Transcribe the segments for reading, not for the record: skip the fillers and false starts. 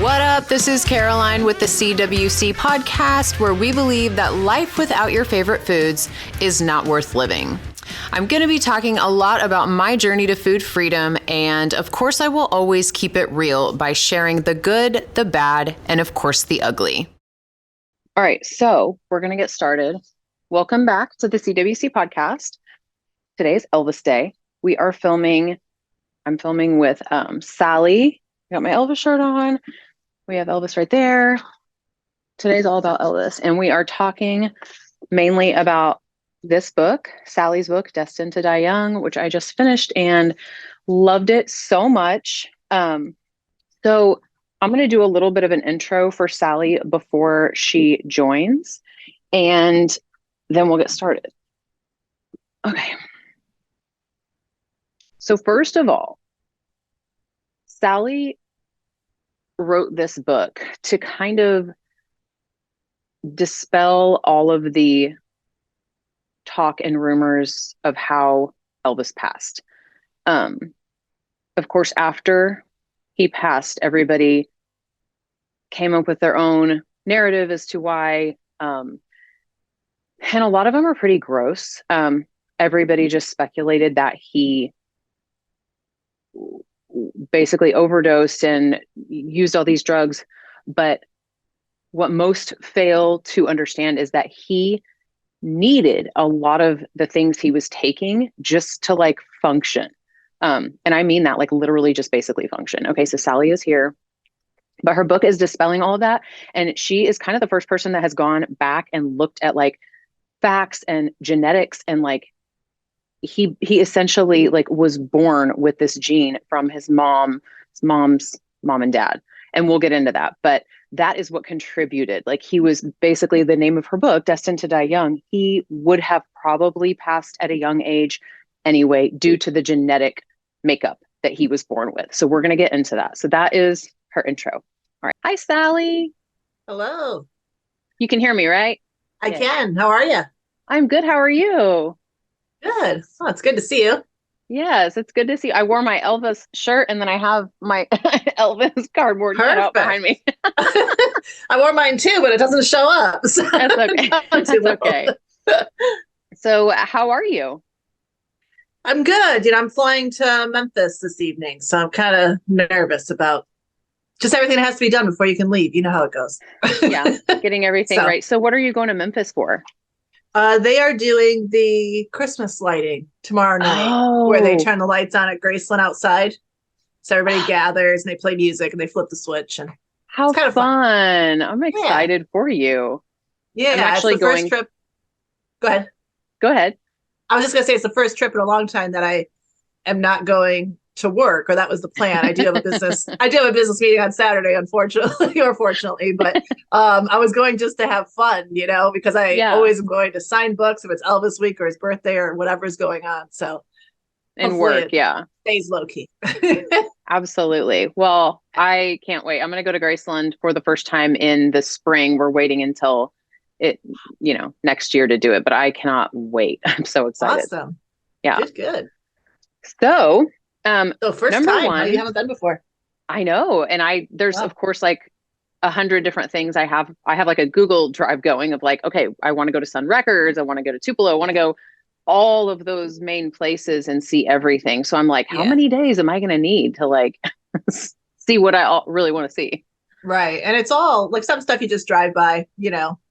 What up? This is Caroline with the CWC podcast, where we believe that life without your favorite foods is not worth living. I'm going to be talking a lot about my journey to food freedom, and of course, I will always keep it real by sharing the good, the bad, and of course, the ugly. All right, so we're going to get started. Welcome back to the CWC podcast. Today is Elvis Day. I'm filming with Sally. I got my Elvis shirt on. We have Elvis right there. Today's all about Elvis. And we are talking mainly about this book, Sally's book, Destined to Die Young, which I just finished and loved it so much. So I'm going to do a little bit of an intro for Sally before she joins, and then we'll get started. Okay. So first of all, Sally wrote this book to kind of dispel all of the talk and rumors of how Elvis passed. Of course, after he passed, everybody came up with their own narrative as to why, and a lot of them are pretty gross. Everybody just speculated that he basically overdosed and used all these drugs. But what most fail to understand is that he needed a lot of the things he was taking just to like function. And I mean that like literally just basically function. Okay, so Sally is here, but her book is dispelling all of that. And she is kind of the first person that has gone back and looked at like facts and genetics, and like he essentially like was born with this gene from his mom's mom and dad. And we'll get into that. But that is what contributed. Like he was basically, the name of her book, Destined to Die Young, he would have probably passed at a young age anyway, due to the genetic makeup that he was born with. So we're going to get into that. So that is her intro. All right. Hi, Sally. Hello. You can hear me, right? I can. How are you? I'm good. How are you? Good. Oh, it's good to see you. Yes, it's good to see you. I wore my Elvis shirt, and then I have my Elvis cardboard cutout behind me. I wore mine too, but it doesn't show up. So that's okay. That's okay. So how are you? I'm good. I'm flying to Memphis this evening, so I'm kind of nervous about just everything that has to be done before you can leave. You know how it goes. Yeah, getting everything right. So what are you going to Memphis for? They are doing the Christmas lighting tomorrow night, where they turn the lights on at Graceland outside. So everybody gathers and they play music and they flip the switch. And how it's kind of fun. I'm excited for you. Yeah, I'm actually it's the first trip. Go ahead. Go ahead. I was just going to say it's the first trip in a long time that I am not going to work, or that was the plan. I do have a business meeting on Saturday, unfortunately or fortunately, but I was going just to have fun, because I always am going to sign books if it's Elvis week or his birthday or whatever's going on. So and work, stays low key. Absolutely. Well, I can't wait. I'm going to go to Graceland for the first time in the spring. We're waiting until it, next year to do it, but I cannot wait. I'm so excited. Awesome. Yeah. Good. So first number time, one, you haven't done before. I know. And there's of course like 100 different things I have like a Google Drive going of like, okay, I want to go to Sun Records. I want to go to Tupelo. I want to go all of those main places and see everything. So I'm like, how many days am I going to need to like see what I really want to see? Right. And it's all like some stuff you just drive by,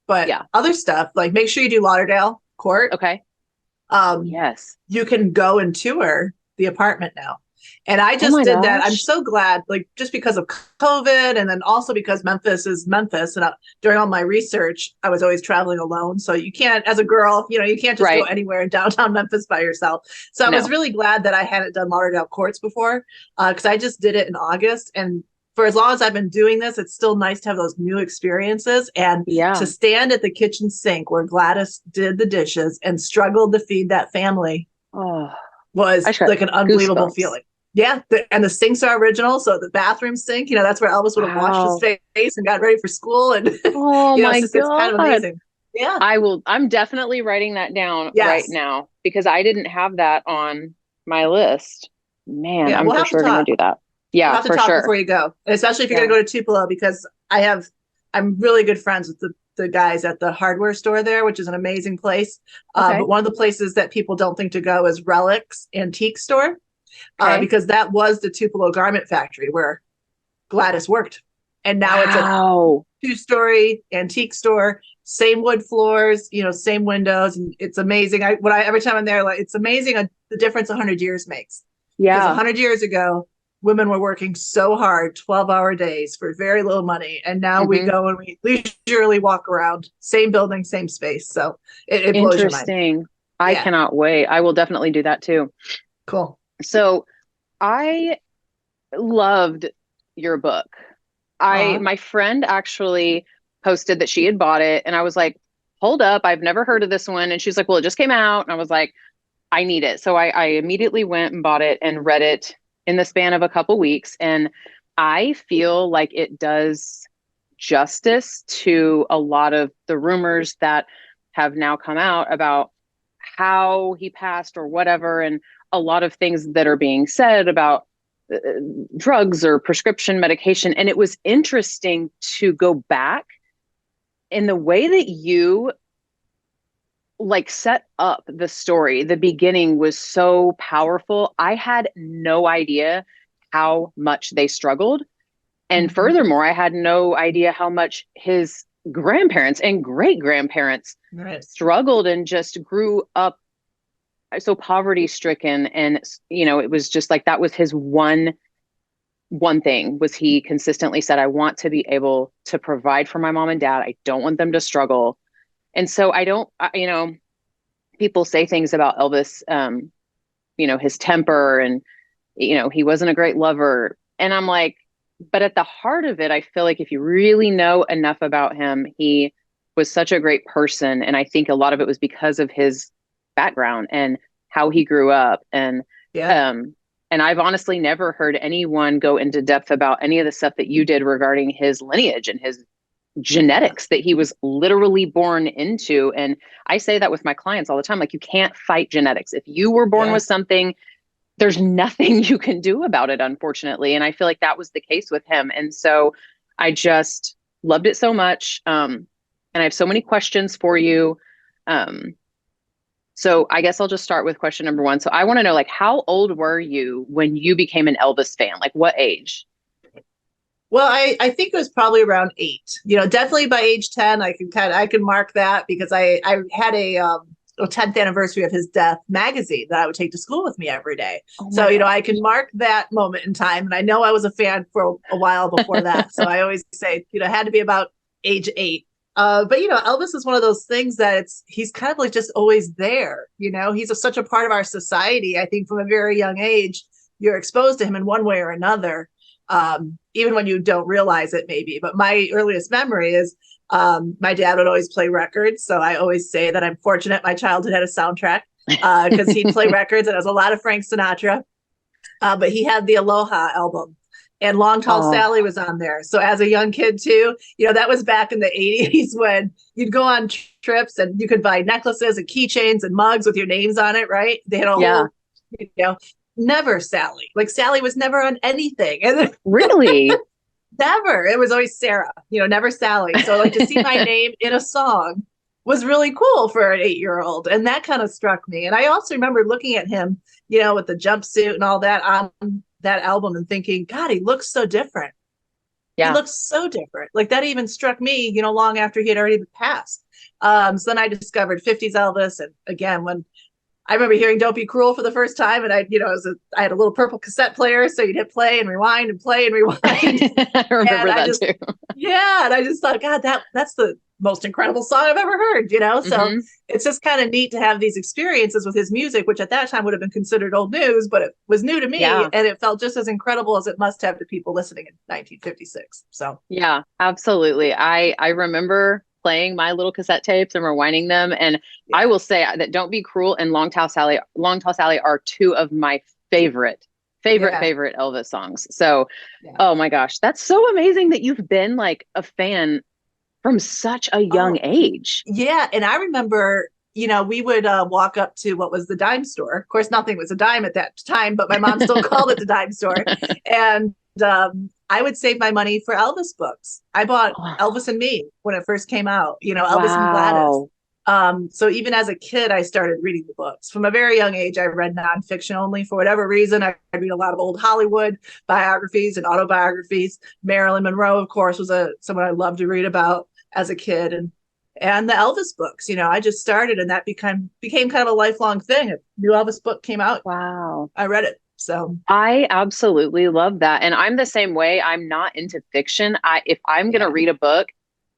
but other stuff, like make sure you do Lauderdale Court. Okay. Yes. You can go and tour the apartment now. And I just did that. I'm so glad, like just because of COVID, and then also because Memphis is Memphis. And during all my research, I was always traveling alone. So you can't, as a girl, you can't just go anywhere in downtown Memphis by yourself. So I was really glad that I hadn't done Lauderdale Courts before, because I just did it in August. And for as long as I've been doing this, it's still nice to have those new experiences and to stand at the kitchen sink where Gladys did the dishes and struggled to feed that family was like an unbelievable feeling. Yeah. And the sinks are original. So the bathroom sink, that's where Elvis would have washed his face and got ready for school. And it's kind of amazing. Yeah. I'm definitely writing that down right now, because I didn't have that on my list. Man, I'm for sure going to do that. Yeah, We'll have to for talk sure. before you go, and especially if you're going to go to Tupelo, because I'm really good friends with the guys at the hardware store there, which is an amazing place. But one of the places that people don't think to go is Relics Antique Store, because that was the Tupelo garment factory where Gladys worked. And now it's a 2-story antique store, same wood floors, same windows. And it's amazing. Every time I'm there, like, it's amazing the difference 100 years makes. Yeah. Because 100 years ago, women were working so hard, 12-hour days for very little money. And now we go and we leisurely walk around, same building, same space. So it blows your mind. Interesting. I cannot wait. I will definitely do that too. Cool. So I loved your book. My friend actually posted that she had bought it, and I was like, hold up, I've never heard of this one. And she's like, well, it just came out. And I was like, I need it. So I immediately went and bought it and read it in the span of a couple weeks. And I feel like it does justice to a lot of the rumors that have now come out about how he passed or whatever. And a lot of things that are being said about drugs or prescription medication. And it was interesting to go back in the way that you like set up the story. The beginning was so powerful. I had no idea how much they struggled. And furthermore, I had no idea how much his grandparents and great grandparents struggled and just grew up so poverty stricken. And, it was just like, that was his one thing was he consistently said, I want to be able to provide for my mom and dad. I don't want them to struggle. And so people say things about Elvis, his temper and, he wasn't a great lover. And I'm like, but at the heart of it, I feel like if you really know enough about him, he was such a great person. And I think a lot of it was because of his background and how he grew up. And, and I've honestly never heard anyone go into depth about any of the stuff that you did regarding his lineage and his genetics that he was literally born into. And I say that with my clients all the time, like, you can't fight genetics. If you were born with something, there's nothing you can do about it, unfortunately. And I feel like that was the case with him. And so I just loved it so much. And I have so many questions for you. So I guess I'll just start with question number 1. So I want to know, like, how old were you when you became an Elvis fan? Like, what age? Well, I think it was probably around 8. Definitely by age 10, I can mark that, because I had a 10th anniversary of his death magazine that I would take to school with me every day. So, I can mark that moment in time. And I know I was a fan for a while before that. So I always say, it had to be about age 8. But Elvis is one of those things that he's kind of like just always there. He's such a part of our society. I think from a very young age, you're exposed to him in one way or another. Even when you don't realize it, maybe. But my earliest memory is my dad would always play records. So I always say that I'm fortunate my childhood had a soundtrack, because he'd play records, and it was a lot of Frank Sinatra. But he had the Aloha album, and Long Tall Sally was on there. So as a young kid too, that was back in the 80s when you'd go on trips and you could buy necklaces and keychains and mugs with your names on it, right? They had a whole, never Sally. Like, Sally was never on anything. And then, really? Never. It was always Sarah, never Sally. So like to see my name in a song was really cool for an 8-year-old. And that kind of struck me. And I also remember looking at him, with the jumpsuit and all that on that album and thinking, God, he looks so different. Yeah. He looks so different. Like, that even struck me, long after he had already passed. So then I discovered 50s Elvis. And again, when I remember hearing Don't Be Cruel for the first time, and I had a little purple cassette player, so you'd hit play and rewind and play and rewind. I remember that too. Yeah, and I just thought, God, that's the most incredible song I've ever heard, So it's just kind of neat to have these experiences with his music, which at that time would have been considered old news, but it was new to me, and it felt just as incredible as it must have to people listening in 1956. So yeah, absolutely. I remember playing my little cassette tapes and rewinding them. And I will say that Don't Be Cruel and Long Tall Sally are 2 of my favorite Elvis songs. So, oh my gosh, that's so amazing that you've been like a fan from such a young age. Yeah. And I remember, we would walk up to what was the dime store. Of course, nothing was a dime at that time, but my mom still called it the dime store. And I would save my money for Elvis books. I bought Elvis and Me when it first came out, Elvis and Gladys. So even as a kid, I started reading the books. From a very young age, I read nonfiction only. For whatever reason, I read a lot of old Hollywood biographies and autobiographies. Marilyn Monroe, of course, was someone I loved to read about as a kid. And the Elvis books, I just started, and that became kind of a lifelong thing. A new Elvis book came out. Wow. I read it. So I absolutely love that. And I'm the same way. I'm not into fiction. If I'm going to read a book,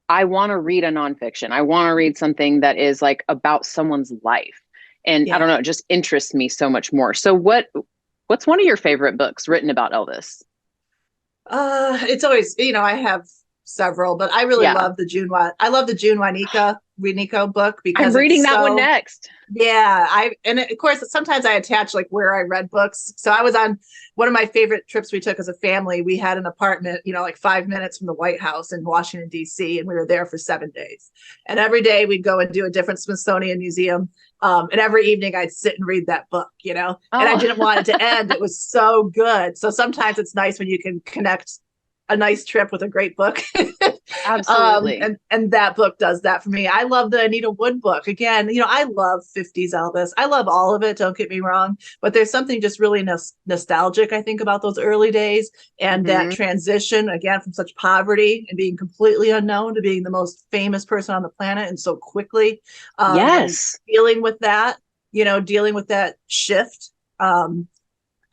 I want to read a nonfiction. I want to read something that is like about someone's life. And I don't know, it just interests me so much more. So what's one of your favorite books written about Elvis? It's always, I have several, but I really love the June Wienico book, because I'm reading that one next. Yeah. And of course, sometimes I attach like where I read books. So I was on one of my favorite trips we took as a family. We had an apartment, like 5 minutes from the White House in Washington, D.C., and we were there for 7 days. And every day we'd go and do a different Smithsonian museum. And every evening I'd sit and read that book, and I didn't want it to end. It was so good. So sometimes it's nice when you can connect a nice trip with a great book. Absolutely. And that book does that for me. I love the Anita Wood book. Again, I love 50s Elvis. I love all of it. Don't get me wrong. But there's something just really nostalgic, I think, about those early days and that transition, again, from such poverty and being completely unknown to being the most famous person on the planet, and so quickly. Yes. Dealing with that, dealing with that shift.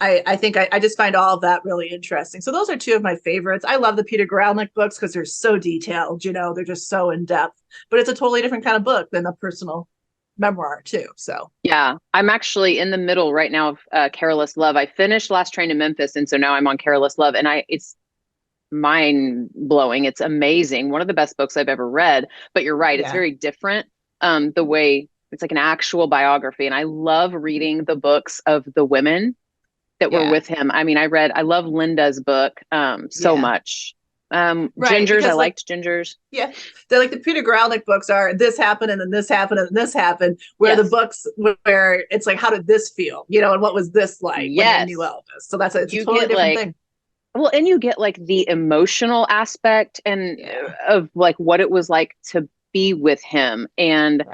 I think I just find all of that really interesting. So those are two of my favorites. I love the Peter Gralnick books because they're so detailed, they're just so in depth, but it's a totally different kind of book than the personal memoir too. So yeah, I'm actually in the middle right now of Careless Love. I finished Last Train to Memphis, and so now I'm on Careless Love, and it's mind blowing. It's amazing. One of the best books I've ever read, but you're right. It's very different. The way it's like an actual biography. And I love reading the books of the women that were with him. I mean, I love Linda's book so much. Gingers, I liked Gingers. Yeah. They're like the Peter Gralnick books are this happened and then this happened and this happened, where the books where it's like, how did this feel? And what was this like when you knew Elvis? So it's a totally different thing. Well, and you get like the emotional aspect and of like what it was like to be with him. And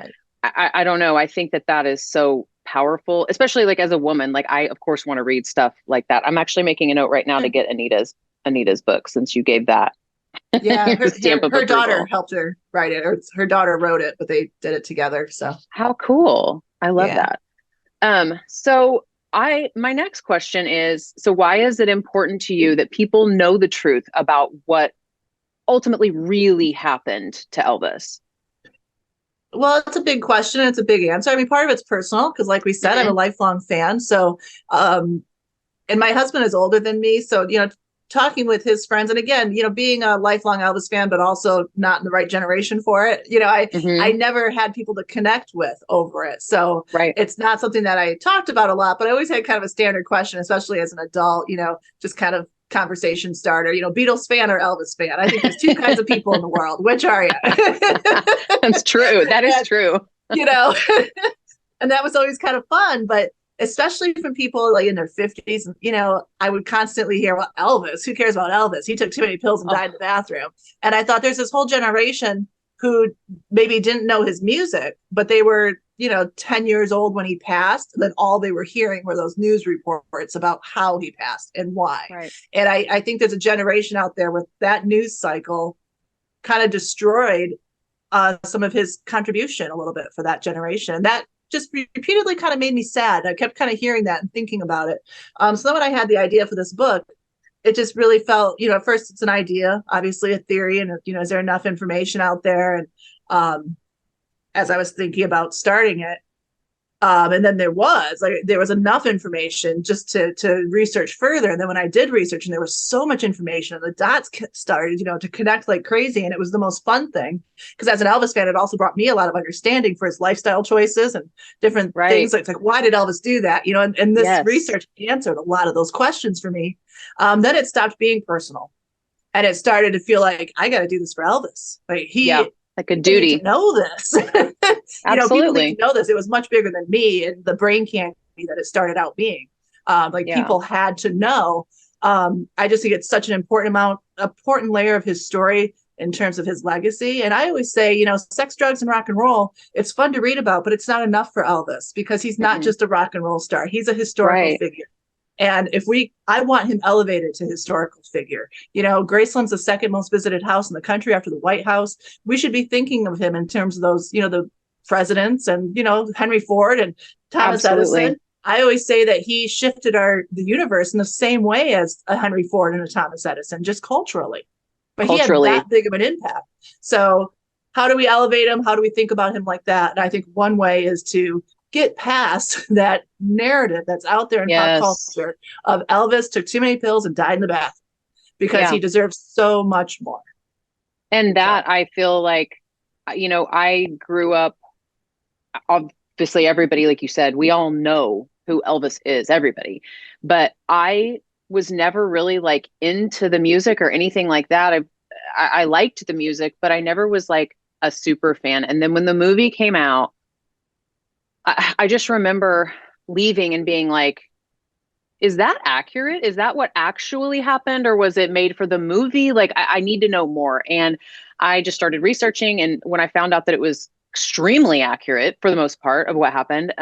I don't know. I think that is so powerful, especially like as a woman. Like I, of course, want to read stuff like that. I'm actually making a note right now to get Anita's book, since you gave that. Yeah, her daughter helped her write it, or her daughter wrote it, but they did it together. So how cool! I love that. So my next question is: so why is it important to you that people know the truth about what ultimately really happened to Elvis? Well, it's a big question. And it's a big answer. I mean, part of it's personal because, like we said, I'm a lifelong fan. So, and my husband is older than me. So, talking with his friends, and again, being a lifelong Elvis fan, but also not in the right generation for it. I never had people to connect with over it. So it's not something that I talked about a lot, but I always had kind of a standard question, especially as an adult, just kind of conversation starter, Beatles fan or Elvis fan. I think there's two kinds of people in the world. Which are you? That's true. That is true. And that was always kind of fun, but especially from people like in their 50s, I would constantly hear, well, Elvis, who cares about Elvis? He took too many pills and died in the bathroom. And I thought there's this whole generation who maybe didn't know his music, but they were 10 years old when he passed. And then all they were hearing were those news reports about how he passed and why. Right. And I think there's a generation out there with that news cycle kind of destroyed some of his contribution a little bit for that generation. And that just repeatedly kind of made me sad. I kept kind of hearing that and thinking about it. So then when I had the idea for this book, it just really felt, at first it's an idea, obviously a theory, and, is there enough information out there? And as I was thinking about starting it, and then there was enough information just to research further. And then when I did research, and there was so much information, and the dots started, to connect like crazy. And it was the most fun thing, because as an Elvis fan, it also brought me a lot of understanding for his lifestyle choices and different things. It's like, why did Elvis do that? And this research answered a lot of those questions for me. Then it stopped being personal, and it started to feel like, I got to do this for Elvis. Like a duty. To know this. People need to know this. It was much bigger than me and the brain candy that it started out being. People had to know I just think it's such an important layer of his story in terms of his legacy. And I always say, sex, drugs, and rock and roll, it's fun to read about, but it's not enough for Elvis because he's not just a rock and roll star. He's a historical figure. And I want him elevated to historical figure. Graceland's the second most visited house in the country after the White House. We should be thinking of him in terms of those, the presidents and, Henry Ford and Thomas Edison. I always say that he shifted the universe in the same way as a Henry Ford and a Thomas Edison, just culturally. But he had that big of an impact. So how do we elevate him? How do we think about him like that? And I think one way is to get past that narrative that's out there in pop culture of Elvis took too many pills and died in the bathroom because he deserves so much more. And that I feel like, I grew up, obviously everybody, like you said, we all know who Elvis is, everybody, but I was never really like into the music or anything like that. I liked the music, but I never was like a super fan. And then when the movie came out, I just remember leaving and being like, is that accurate? Is that what actually happened? Or was it made for the movie? Like, I need to know more. And I just started researching. And when I found out that it was extremely accurate for the most part of what happened,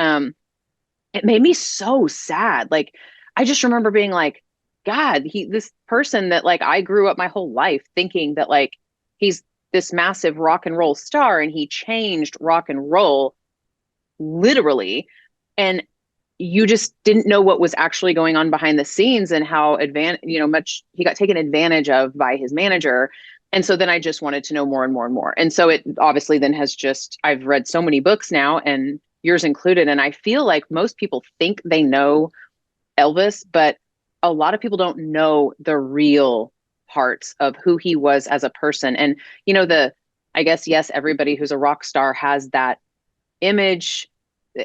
it made me so sad. Like, I just remember being like, God, this person that like I grew up my whole life thinking that like he's this massive rock and roll star and he changed rock and roll literally. And you just didn't know what was actually going on behind the scenes and how much he got taken advantage of by his manager. And so then I just wanted to know more and more and more. And so it obviously then I've read so many books now and yours included. And I feel like most people think they know Elvis, but a lot of people don't know the real parts of who he was as a person. And, I guess, yes, everybody who's a rock star has that image.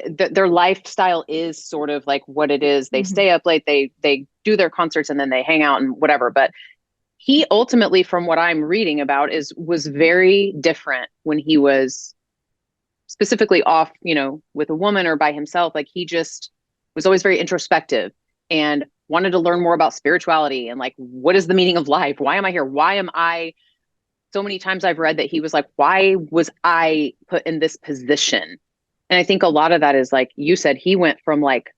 Their lifestyle is sort of like what it is. They stay up late, they do their concerts and then they hang out and whatever. But he ultimately, from what I'm reading about, was very different when he was specifically off, with a woman or by himself. Like he just was always very introspective and wanted to learn more about spirituality and like, what is the meaning of life? Why am I here? Why am I? So many times I've read that he was like, why was I put in this position? And I think a lot of that is like you said, he went from like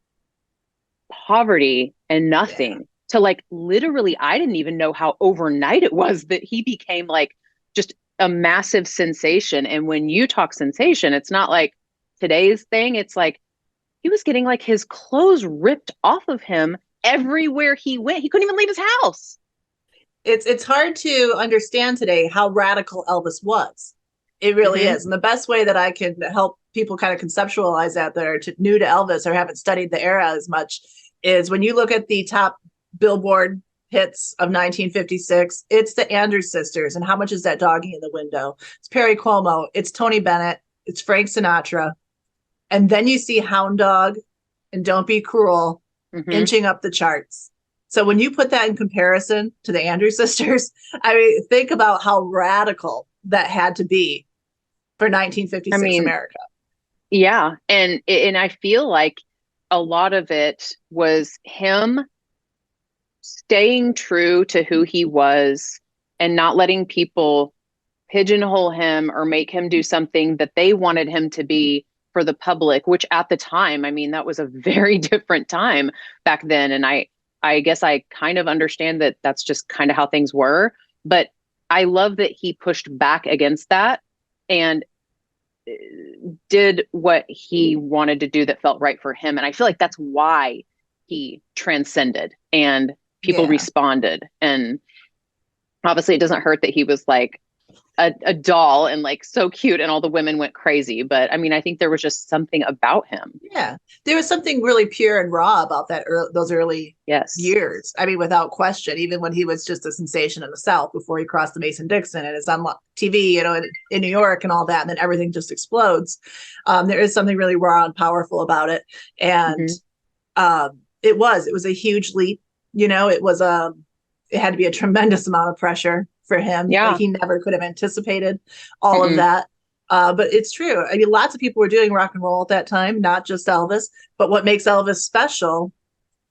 poverty and nothing to like, literally, I didn't even know how overnight it was that he became like just a massive sensation. And when you talk sensation, it's not like today's thing. It's like he was getting like his clothes ripped off of him everywhere he went. He couldn't even leave his house. It's hard to understand today how radical Elvis was. It really is. And the best way that I can help people kind of conceptualize that are new to Elvis or haven't studied the era as much is when you look at the top Billboard hits of 1956, it's the Andrews Sisters. And how much is that doggy in the window? It's Perry Como. It's Tony Bennett. It's Frank Sinatra. And then you see Hound Dog and Don't Be Cruel inching up the charts. So when you put that in comparison to the Andrews Sisters, I mean, think about how radical that had to be for 1956 America. Yeah. And I feel like a lot of it was him staying true to who he was and not letting people pigeonhole him or make him do something that they wanted him to be for the public, which at the time, I mean, that was a very different time back then. And I guess I kind of understand that that's just kind of how things were, but I love that he pushed back against that and did what he wanted to do that felt right for him. And I feel like that's why he transcended and people responded. And obviously it doesn't hurt that he was like a doll and like so cute and all the women went crazy. But I mean, I think there was just something about him. Yeah. There was something really pure and raw about those early years. I mean, without question, even when he was just a sensation in the South before he crossed the Mason-Dixon and is on TV, in New York and all that, and then everything just explodes. There is something really raw and powerful about it. And it was a huge leap. It had to be a tremendous amount of pressure for him. Yeah. Like he never could have anticipated all of that. But it's true. I mean, lots of people were doing rock and roll at that time, not just Elvis. But what makes Elvis special,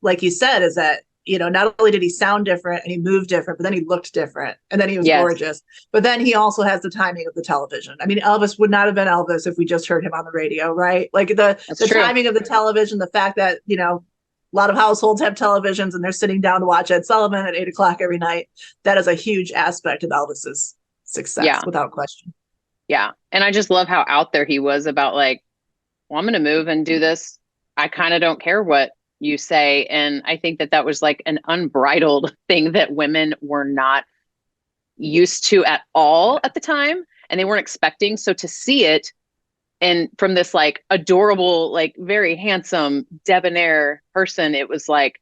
like you said, is that not only did he sound different and he moved different, but then he looked different, and then he was gorgeous. But then he also has the timing of the television. I mean, Elvis would not have been Elvis if we just heard him on the radio, right? Like the timing of the television, the fact that, a lot of households have televisions and they're sitting down to watch Ed Sullivan at 8 o'clock every night. That is a huge aspect of Elvis's success, without question. Yeah. And I just love how out there he was about like, well, I'm going to move and do this. I kind of don't care what you say. And I think that was like an unbridled thing that women were not used to at all at the time. And they weren't expecting. So to see it, and from this like adorable, like very handsome, debonair person, it was like,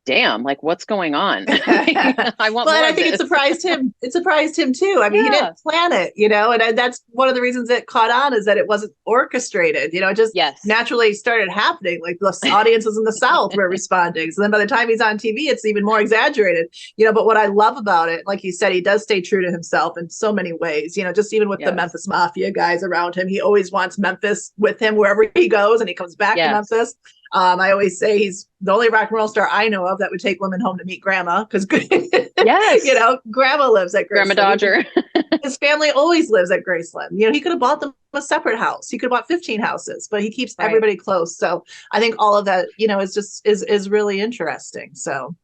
damn, like what's going on? I want more. I think it surprised him. It surprised him too. I mean, he didn't plan it, and that's one of the reasons it caught on, is that it wasn't orchestrated. It just naturally started happening. Like the audiences in the South were responding. So then by the time he's on TV, it's even more exaggerated. But what I love about it, like you said, he does stay true to himself in so many ways. Just even with the Memphis Mafia guys around him, he always wants Memphis with him wherever he goes, and he comes back to Memphis. I always say he's the only rock and roll star I know of that would take women home to meet grandma, because grandma lives at Graceland. Grandma Dodger. His family always lives at Graceland. He could have bought them a separate house. He could have bought 15 houses, but he keeps everybody close. So I think all of that, is really interesting. So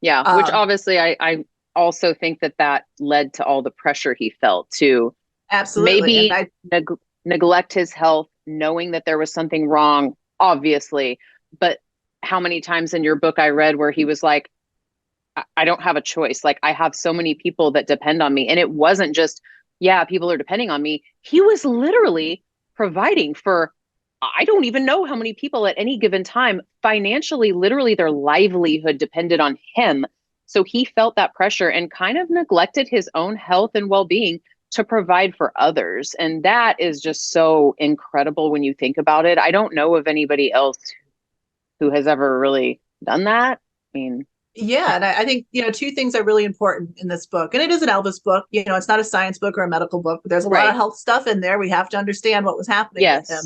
yeah, which obviously I also think that led to all the pressure he felt to absolutely maybe neglect his health, knowing that there was something wrong. Obviously, but how many times in your book I read where he was like, I don't have a choice. Like, I have so many people that depend on me. And it wasn't just, people are depending on me. He was literally providing for, I don't even know how many people at any given time, financially, literally their livelihood depended on him. So he felt that pressure and kind of neglected his own health and well-being to provide for others. And that is just so incredible when you think about it. I don't know of anybody else who has ever really done that. I mean, and I think, two things are really important in this book. And it is an Elvis book. It's not a science book or a medical book, but there's a lot of health stuff in there. We have to understand what was happening with him.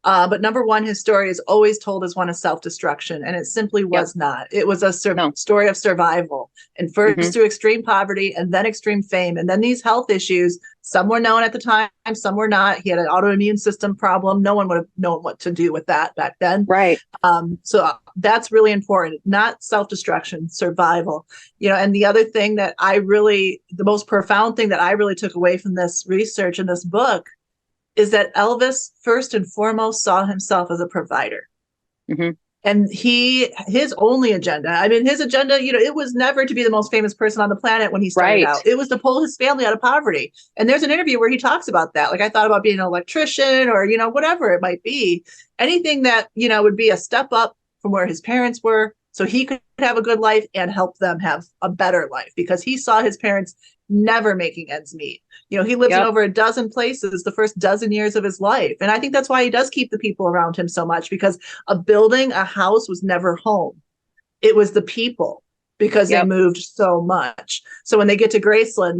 But number one, his story is always told as one of self-destruction, and it simply was not. It was a story of survival, and first through extreme poverty, and then extreme fame, and then these health issues. Some were known at the time, some were not. He had an autoimmune system problem. No one would have known what to do with that back then. Right. So that's really important. Not self-destruction, survival. And the other thing that the most profound thing that I really took away from this research in this book is that Elvis first and foremost saw himself as a provider. And his only agenda, his agenda, it was never to be the most famous person on the planet when he started out. It was to pull his family out of poverty. And there's an interview where he talks about that. Like, I thought about being an electrician or, whatever it might be. Anything that, would be a step up from where his parents were, so he could have a good life and help them have a better life, because he saw his parents never making ends meet. He lived in over a dozen places the first dozen years of his life. And I think that's why he does keep the people around him so much, because a house was never home. It was the people, because they moved so much. So when they get to Graceland,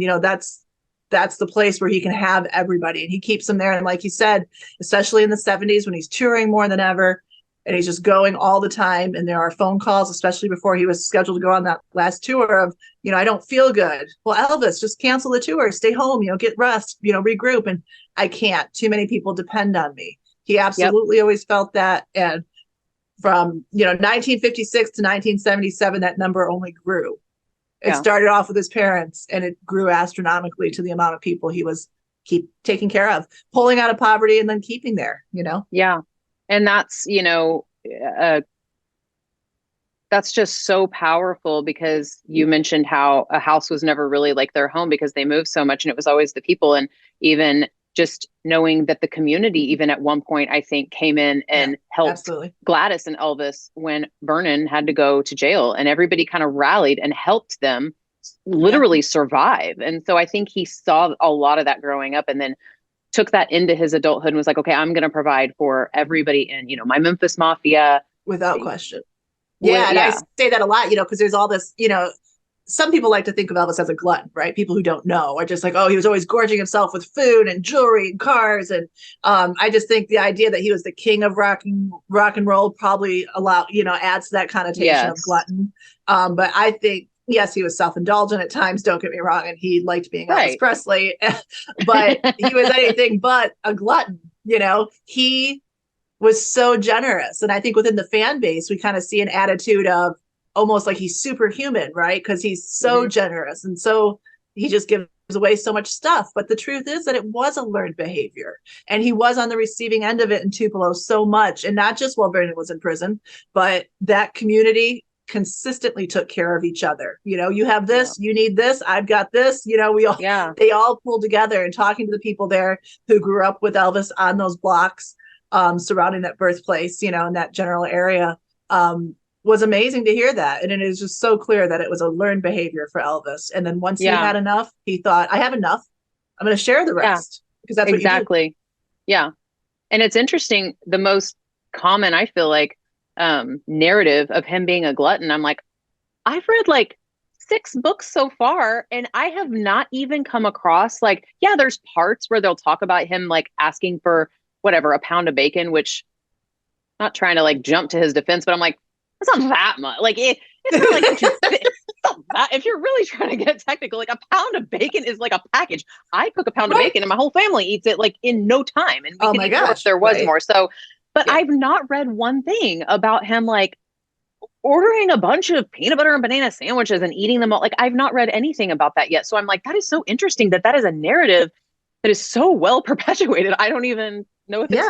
that's the place where he can have everybody, and he keeps them there. And like you said, especially in the 70s when he's touring more than ever, and he's just going all the time. And there are phone calls, especially before he was scheduled to go on that last tour, of, I don't feel good. Well, Elvis, just cancel the tour, stay home, get rest, regroup. And I can't. Too many people depend on me. He absolutely always felt that. And from, 1956 to 1977, that number only grew. It started off with his parents, and it grew astronomically to the amount of people he was taking care of, pulling out of poverty and then keeping there, Yeah. And that's, that's just so powerful, because you mentioned how a house was never really like their home because they moved so much, and it was always the people. And even just knowing that the community, even at one point, I think, came in and helped Gladys and Elvis when Vernon had to go to jail, and everybody kind of rallied and helped them literally survive. And so I think he saw a lot of that growing up, and then took that into his adulthood and was like, okay, I'm going to provide for everybody in, my Memphis Mafia. Without question. And I say that a lot, because there's all this, some people like to think of Elvis as a glutton, right? People who don't know are just like, oh, he was always gorging himself with food and jewelry and cars. And I just think the idea that he was the king of rock and roll probably adds to that connotation of glutton. But I think, yes, he was self-indulgent at times, don't get me wrong, and he liked being Elvis Presley, but he was anything but a glutton. He was so generous. And I think within the fan base, we kind of see an attitude of almost like he's superhuman, right? Because he's so generous. And so he just gives away so much stuff. But the truth is that it was a learned behavior. And he was on the receiving end of it in Tupelo so much. And not just while Brandon was in prison, but that community consistently took care of each other. You have this, you need this, I've got this, they all pulled together. And talking to the people there who grew up with Elvis on those blocks surrounding that birthplace, in that general area, was amazing to hear that. And it is just so clear that it was a learned behavior for Elvis. And then once he had enough, he thought, I have enough. I'm going to share the rest because that's exactly what you do. Yeah. And it's interesting. The most common, I feel like, narrative of him being a glutton, I'm like, I've read like 6 books so far, and I have not even come across there's parts where they'll talk about him like asking for whatever, a pound of bacon, which not trying to like jump to his defense, but I'm like, it's not that much. It's not like it's not that, if you're really trying to get technical, like a pound of bacon is like a package. I cook a pound of bacon and my whole family eats it like in no time. And we could eat more if there was more. So, but I've not read one thing about him like ordering a bunch of peanut butter and banana sandwiches and eating them all. Like I've not read anything about that yet. So I'm like, that is so interesting that is a narrative that is so well perpetuated. I don't even know if it's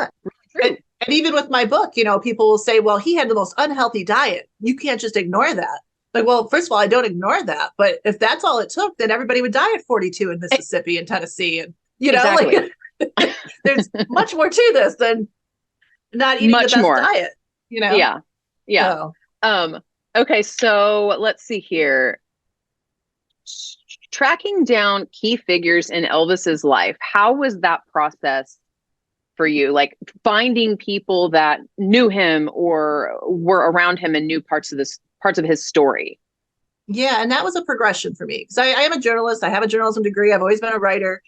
really true. And even with my book, people will say, well, he had the most unhealthy diet. You can't just ignore that. Like, well, first of all, I don't ignore that. But if that's all it took, then everybody would die at 42 in Mississippi and Tennessee. And, there's much more to this than not eating the best diet, Yeah. Yeah. So. Okay. So let's see here. Tracking down key figures in Elvis's life. How was that process for you? Like finding people that knew him or were around him and knew parts of his story. Yeah. And that was a progression for me because I am a journalist. I have a journalism degree. I've always been a writer.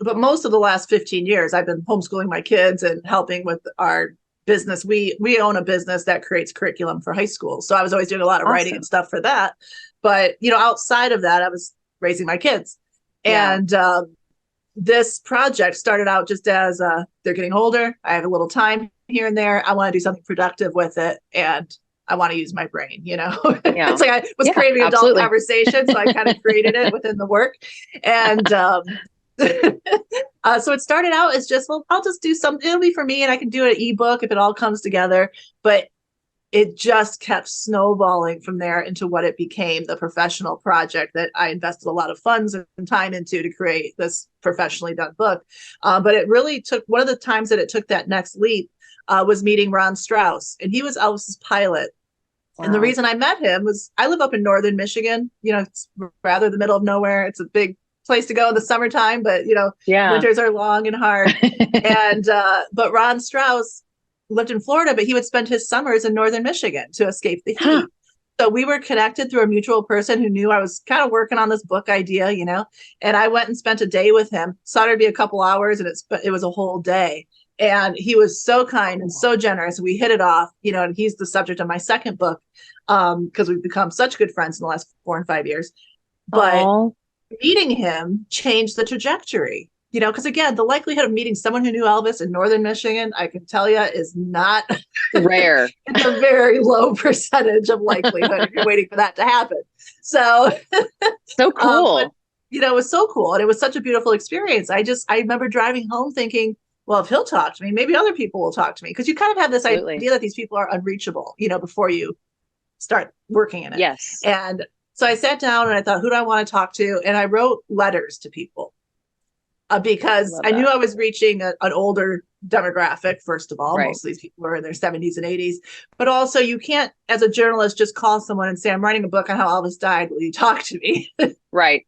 But most of the last 15 years, I've been homeschooling my kids and helping with our business. We own a business that creates curriculum for high school. So I was always doing a lot of writing and stuff for that. But, outside of that, I was raising my kids. And this project started out just as they're getting older. I have a little time here and there. I want to do something productive with it. And I want to use my brain, It's like I was creating adult conversation. So I kind of created it within the work. And so it started out as just, well, I'll just do something. It'll be for me and I can do an ebook if it all comes together. But it just kept snowballing from there into what it became, the professional project that I invested a lot of funds and time into to create this professionally done book. But it really took, one of the times that it took that next leap was meeting Ron Strauss, and he was Elvis's pilot. Wow. And the reason I met him was I live up in northern Michigan. It's rather the middle of nowhere. It's a big place to go in the summertime, but winters are long and hard. And but Ron Strauss lived in Florida, but he would spend his summers in northern Michigan to escape the heat. So we were connected through a mutual person who knew I was kind of working on this book idea, and I went and spent a day with him. Thought it'd be a couple hours, and it was a whole day. And he was so kind and so generous. We hit it off, and he's the subject of my second book because we've become such good friends in the last 4 and 5 years. But meeting him changed the trajectory. Because again, the likelihood of meeting someone who knew Elvis in northern Michigan, I can tell you, is not rare. It's a very low percentage of likelihood if you're waiting for that to happen. So cool. But, it was so cool. And it was such a beautiful experience. I remember driving home thinking, well, if he'll talk to me, maybe other people will talk to me. Because you kind of have this idea that these people are unreachable, before you start working in it. Yes. And so I sat down and I thought, who do I want to talk to? And I wrote letters to people. Because I knew I was reaching an older demographic, first of all. Right. Most of these people are in their 70s and 80s. But also, you can't, as a journalist, just call someone and say, I'm writing a book on how Elvis died. Will you talk to me? Right.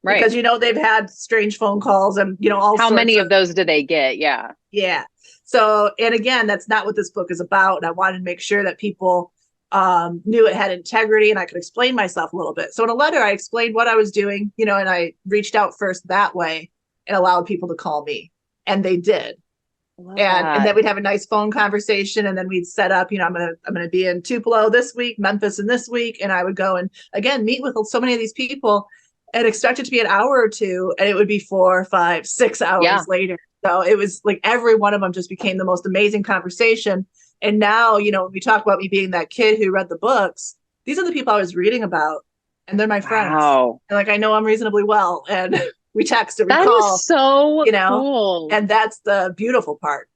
Because, they've had strange phone calls and, all how many of those do they get? Yeah. Yeah. So, and again, that's not what this book is about. And I wanted to make sure that people knew it had integrity and I could explain myself a little bit. So in a letter, I explained what I was doing, you know, and I reached out first that way and allowed people to call me, and they did. And then we'd have a nice phone conversation, and then we'd set up, you know, I'm gonna be in Tupelo this week, Memphis in this week, and I would go and again meet with so many of these people and expect it to be an hour or two, and it would be 4, 5, 6 hours later. So it was like every one of them just became the most amazing conversation. And now, you know, when we talk about me being that kid who read the books, these are the people I was reading about, and they're my friends. And like, I know I'm reasonably well, and we text and we call. That is so you know, cool. And that's the beautiful part.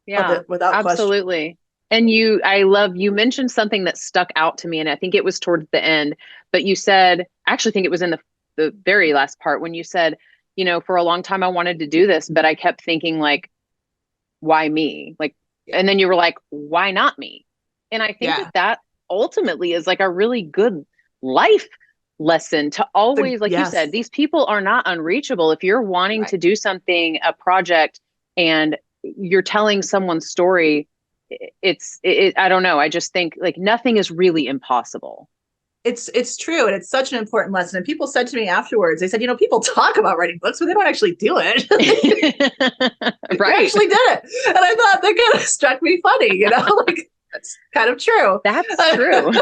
Yeah, of it, without absolutely. Question. And I love, you mentioned something that stuck out to me, and I think it was towards the end, but you said, I actually think it was in the very last part when you said, you know, for a long time I wanted to do this, but I kept thinking like, why me? Like, and then you were like, why not me? And I think that ultimately is like a really good life lesson to always, like you said, these people are not unreachable. If you're wanting to do something, a project, and you're telling someone's story, I don't know. I just think like nothing is really impossible. It's true. And it's such an important lesson. And people said to me afterwards, they said, you know, people talk about writing books, but they don't actually do it. Right. They actually did it. And I thought that kind of struck me funny, you know, like that's kind of true. That's true.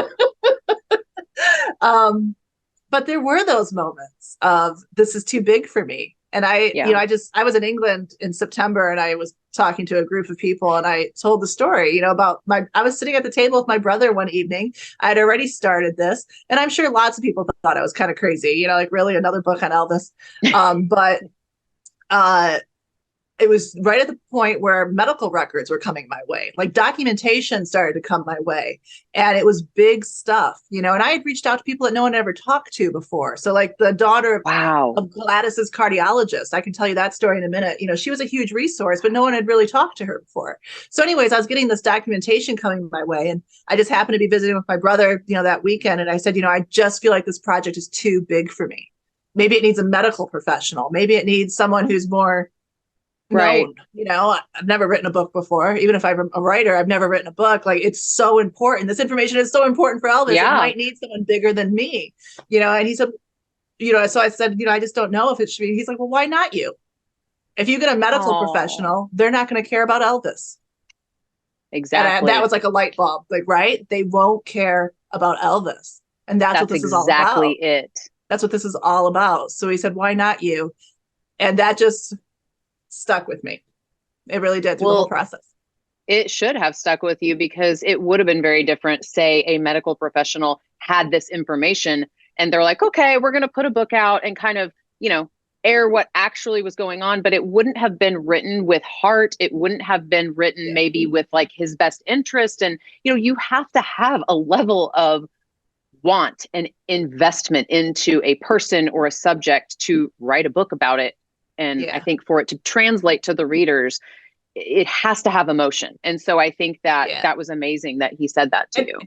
But there were those moments of this is too big for me. And you know, I was in England in September, and I was talking to a group of people, and I told the story, you know, about I was sitting at the table with my brother one evening. I had already started this, and I'm sure lots of people thought I was kind of crazy, you know, like really another book on Elvis. But it was right at the point where medical records were coming my way, like documentation started to come my way, and it was big stuff, you know, and I had reached out to people that no one had ever talked to before. So like the daughter of Gladys's cardiologist, I can tell you that story in a minute. You know, she was a huge resource, but no one had really talked to her before. So anyways, I was getting this documentation coming my way, and I just happened to be visiting with my brother, you know, that weekend. And I said, you know, I just feel like this project is too big for me. Maybe it needs a medical professional. Maybe it needs someone who's more known. You know, I've never written a book before. Even if I'm a writer, I've never written a book. Like, it's so important. This information is so important for Elvis. It might need someone bigger than me, you know. And he said, you know, so I said, you know, I just don't know if it should be. He's like, well, why not you? If you get a medical professional, they're not going to care about Elvis. Exactly. And that was like a light bulb. Like, right? They won't care about Elvis. And that's what this is all about. Exactly it. That's what this is all about. So he said, why not you? And that just stuck with me. It really did through the whole process. It should have stuck with you, because it would have been very different. Say a medical professional had this information and they're like, okay, we're going to put a book out and kind of, you know, air what actually was going on, but it wouldn't have been written with heart. It wouldn't have been written maybe with like his best interest. And, you know, you have to have a level of want and investment into a person or a subject to write a book about it. And I think for it to translate to the readers, it has to have emotion. And so I think that that was amazing that he said that to you.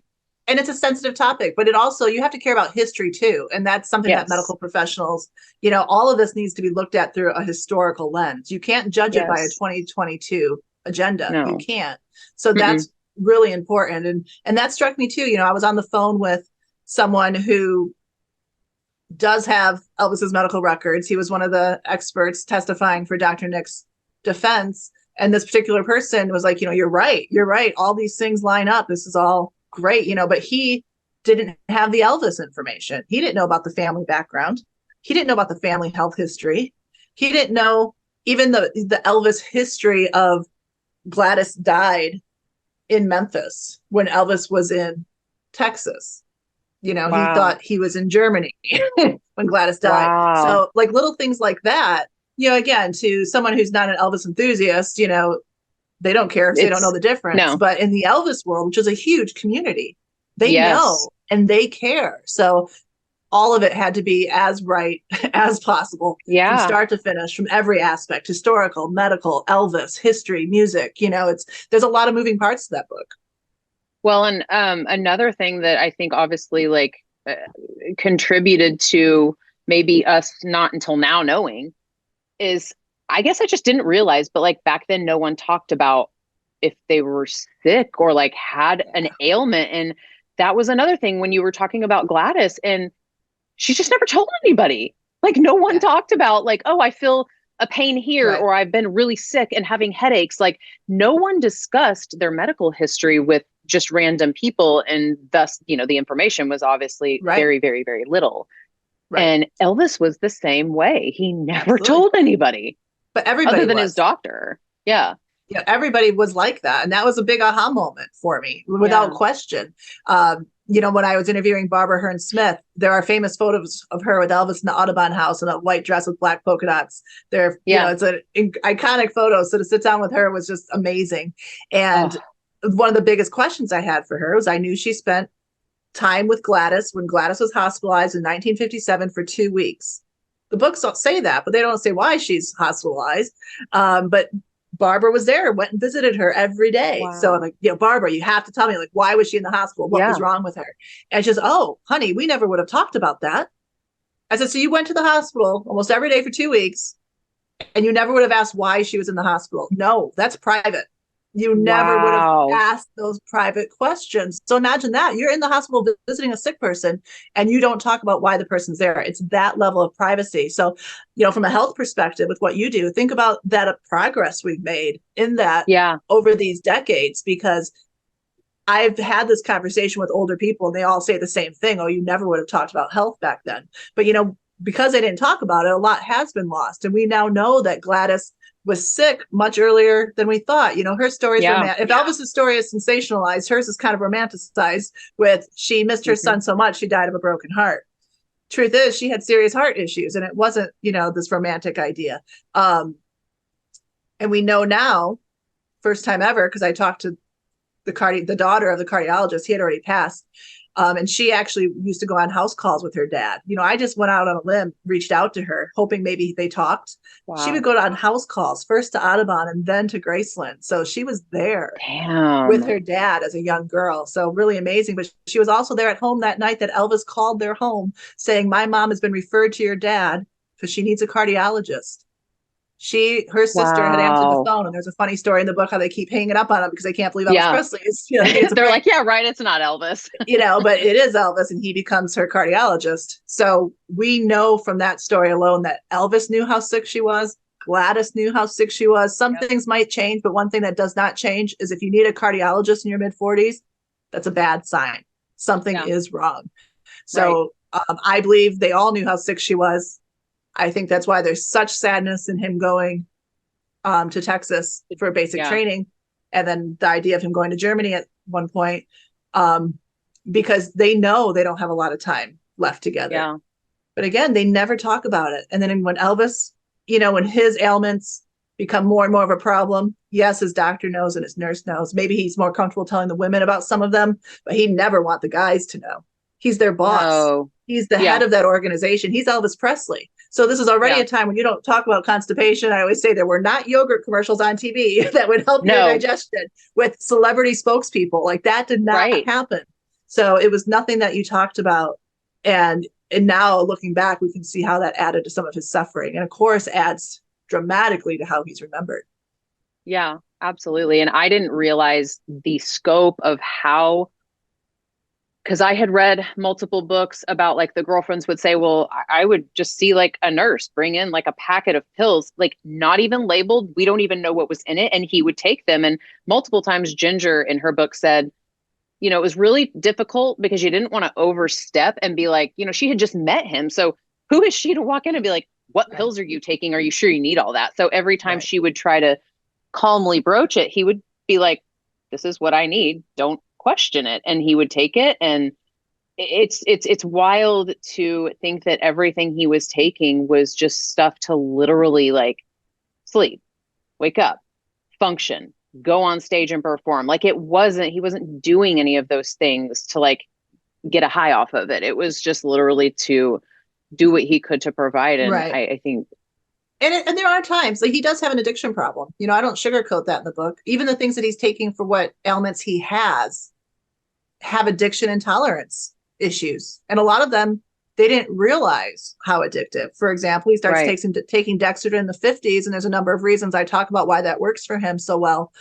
And it's a sensitive topic, but it also, you have to care about history too. And that's something that medical professionals, you know, all of this needs to be looked at through a historical lens. You can't judge it by a 2022 agenda. No. You can't. So that's really important. And that struck me too. You know, I was on the phone with someone who does have Elvis's medical records. He was one of the experts testifying for Dr. Nick's defense. And this particular person was like, you know, you're right. All these things line up. This is all great, you know, but he didn't have the Elvis information. He didn't know about the family background. He didn't know about the family health history. He didn't know even the Elvis history of Gladys died in Memphis when Elvis was in Texas. You know, he thought he was in Germany when Gladys died. So like little things like that, you know, again, to someone who's not an Elvis enthusiast, you know, they don't care if they don't know the difference. No. But in the Elvis world, which is a huge community, they know and they care. So all of it had to be as right as possible from start to finish, from every aspect: historical, medical, Elvis, history, music. You know, there's a lot of moving parts to that book. Well, and another thing that I think obviously like contributed to maybe us not until now knowing is, I guess I just didn't realize, but like back then no one talked about if they were sick or like had an ailment. And that was another thing when you were talking about Gladys, and she just never told anybody. Like no one talked about like, oh, I feel a pain here, or I've been really sick and having headaches. Like no one discussed their medical history with just random people. And thus, you know, the information was obviously very, very, very little. And Elvis was the same way. He never told anybody. But everybody other than his doctor. Yeah. Yeah, everybody was like that. And that was a big aha moment for me, without question. You know, when I was interviewing Barbara Hearn Smith, there are famous photos of her with Elvis in the Audubon house in a white dress with black polka dots. You know, it's an iconic photo. So to sit down with her was just amazing. And one of the biggest questions I had for her was, I knew she spent time with Gladys when Gladys was hospitalized in 1957 for 2 weeks. The books don't say that, but they don't say why she's hospitalized. But Barbara was there, went and visited her every day. Wow. So I'm like, you know, Barbara, you have to tell me, like, why was she in the hospital? What was wrong with her? And she says, oh, honey, we never would have talked about that. I said, so you went to the hospital almost every day for 2 weeks and you never would have asked why she was in the hospital? No, that's private. You never would have asked those private questions. So imagine that. You're in the hospital visiting a sick person and you don't talk about why the person's there. It's that level of privacy. So, you know, from a health perspective with what you do, think about that progress we've made in that over these decades, because I've had this conversation with older people and they all say the same thing. Oh, you never would have talked about health back then. But, you know, because they didn't talk about it, a lot has been lost. And we now know that Gladys was sick much earlier than we thought. You know, her story's if Elvis's story is sensationalized, hers is kind of romanticized with she missed her son so much she died of a broken heart. Truth is, she had serious heart issues, and it wasn't, you know, this romantic idea. And we know now, first time ever, because I talked to the daughter of the cardiologist. He had already passed. And she actually used to go on house calls with her dad. You know, I just went out on a limb, reached out to her, hoping maybe they talked. Wow. She would go on house calls, first to Audubon and then to Graceland. So she was there with her dad as a young girl. So really amazing. But she was also there at home that night that Elvis called their home saying, my mom has been referred to your dad because she needs a cardiologist. Her sister had answered the phone, and there's a funny story in the book how they keep hanging up on him because they can't believe Elvis Presley is. You know, they're like, yeah, right. It's not Elvis, you know, but it is Elvis, and he becomes her cardiologist. So we know from that story alone that Elvis knew how sick she was. Gladys knew how sick she was. Some things might change, but one thing that does not change is if you need a cardiologist in your mid 40s, that's a bad sign. Something is wrong. So I believe they all knew how sick she was. I think that's why there's such sadness in him going to Texas for basic training. And then the idea of him going to Germany at one point, because they know they don't have a lot of time left together. Yeah. But again, they never talk about it. And then when Elvis, you know, when his ailments become more and more of a problem, yes, his doctor knows and his nurse knows. Maybe he's more comfortable telling the women about some of them, but he'd never want the guys to know. He's their boss. No. He's the head of that organization. He's Elvis Presley. So this is already a time when you don't talk about constipation. I always say there were not yogurt commercials on TV that would help your digestion with celebrity spokespeople. Like that did not happen. So it was nothing that you talked about. And now looking back, we can see how that added to some of his suffering. And of course, adds dramatically to how he's remembered. Yeah, absolutely. And I didn't realize the scope of how, because I had read multiple books about like the girlfriends would say, well, I would just see like a nurse bring in like a packet of pills, like not even labeled. We don't even know what was in it. And he would take them. And multiple times Ginger in her book said, you know, it was really difficult because you didn't want to overstep and be like, you know, she had just met him. So who is she to walk in and be like, what pills are you taking? Are you sure you need all that? So every time she would try to calmly broach it, he would be like, this is what I need. Don't question it. And he would take it. And it's wild to think that everything he was taking was just stuff to literally like sleep, wake up, function, go on stage and perform. Like he wasn't doing any of those things to like get a high off of it. It was just literally to do what he could to provide. And I think And there are times, like he does have an addiction problem. You know, I don't sugarcoat that in the book. Even the things that he's taking for what ailments he has have addiction intolerance issues. And a lot of them, they didn't realize how addictive. For example, he starts taking Dexter in the 50s, and there's a number of reasons I talk about why that works for him so well.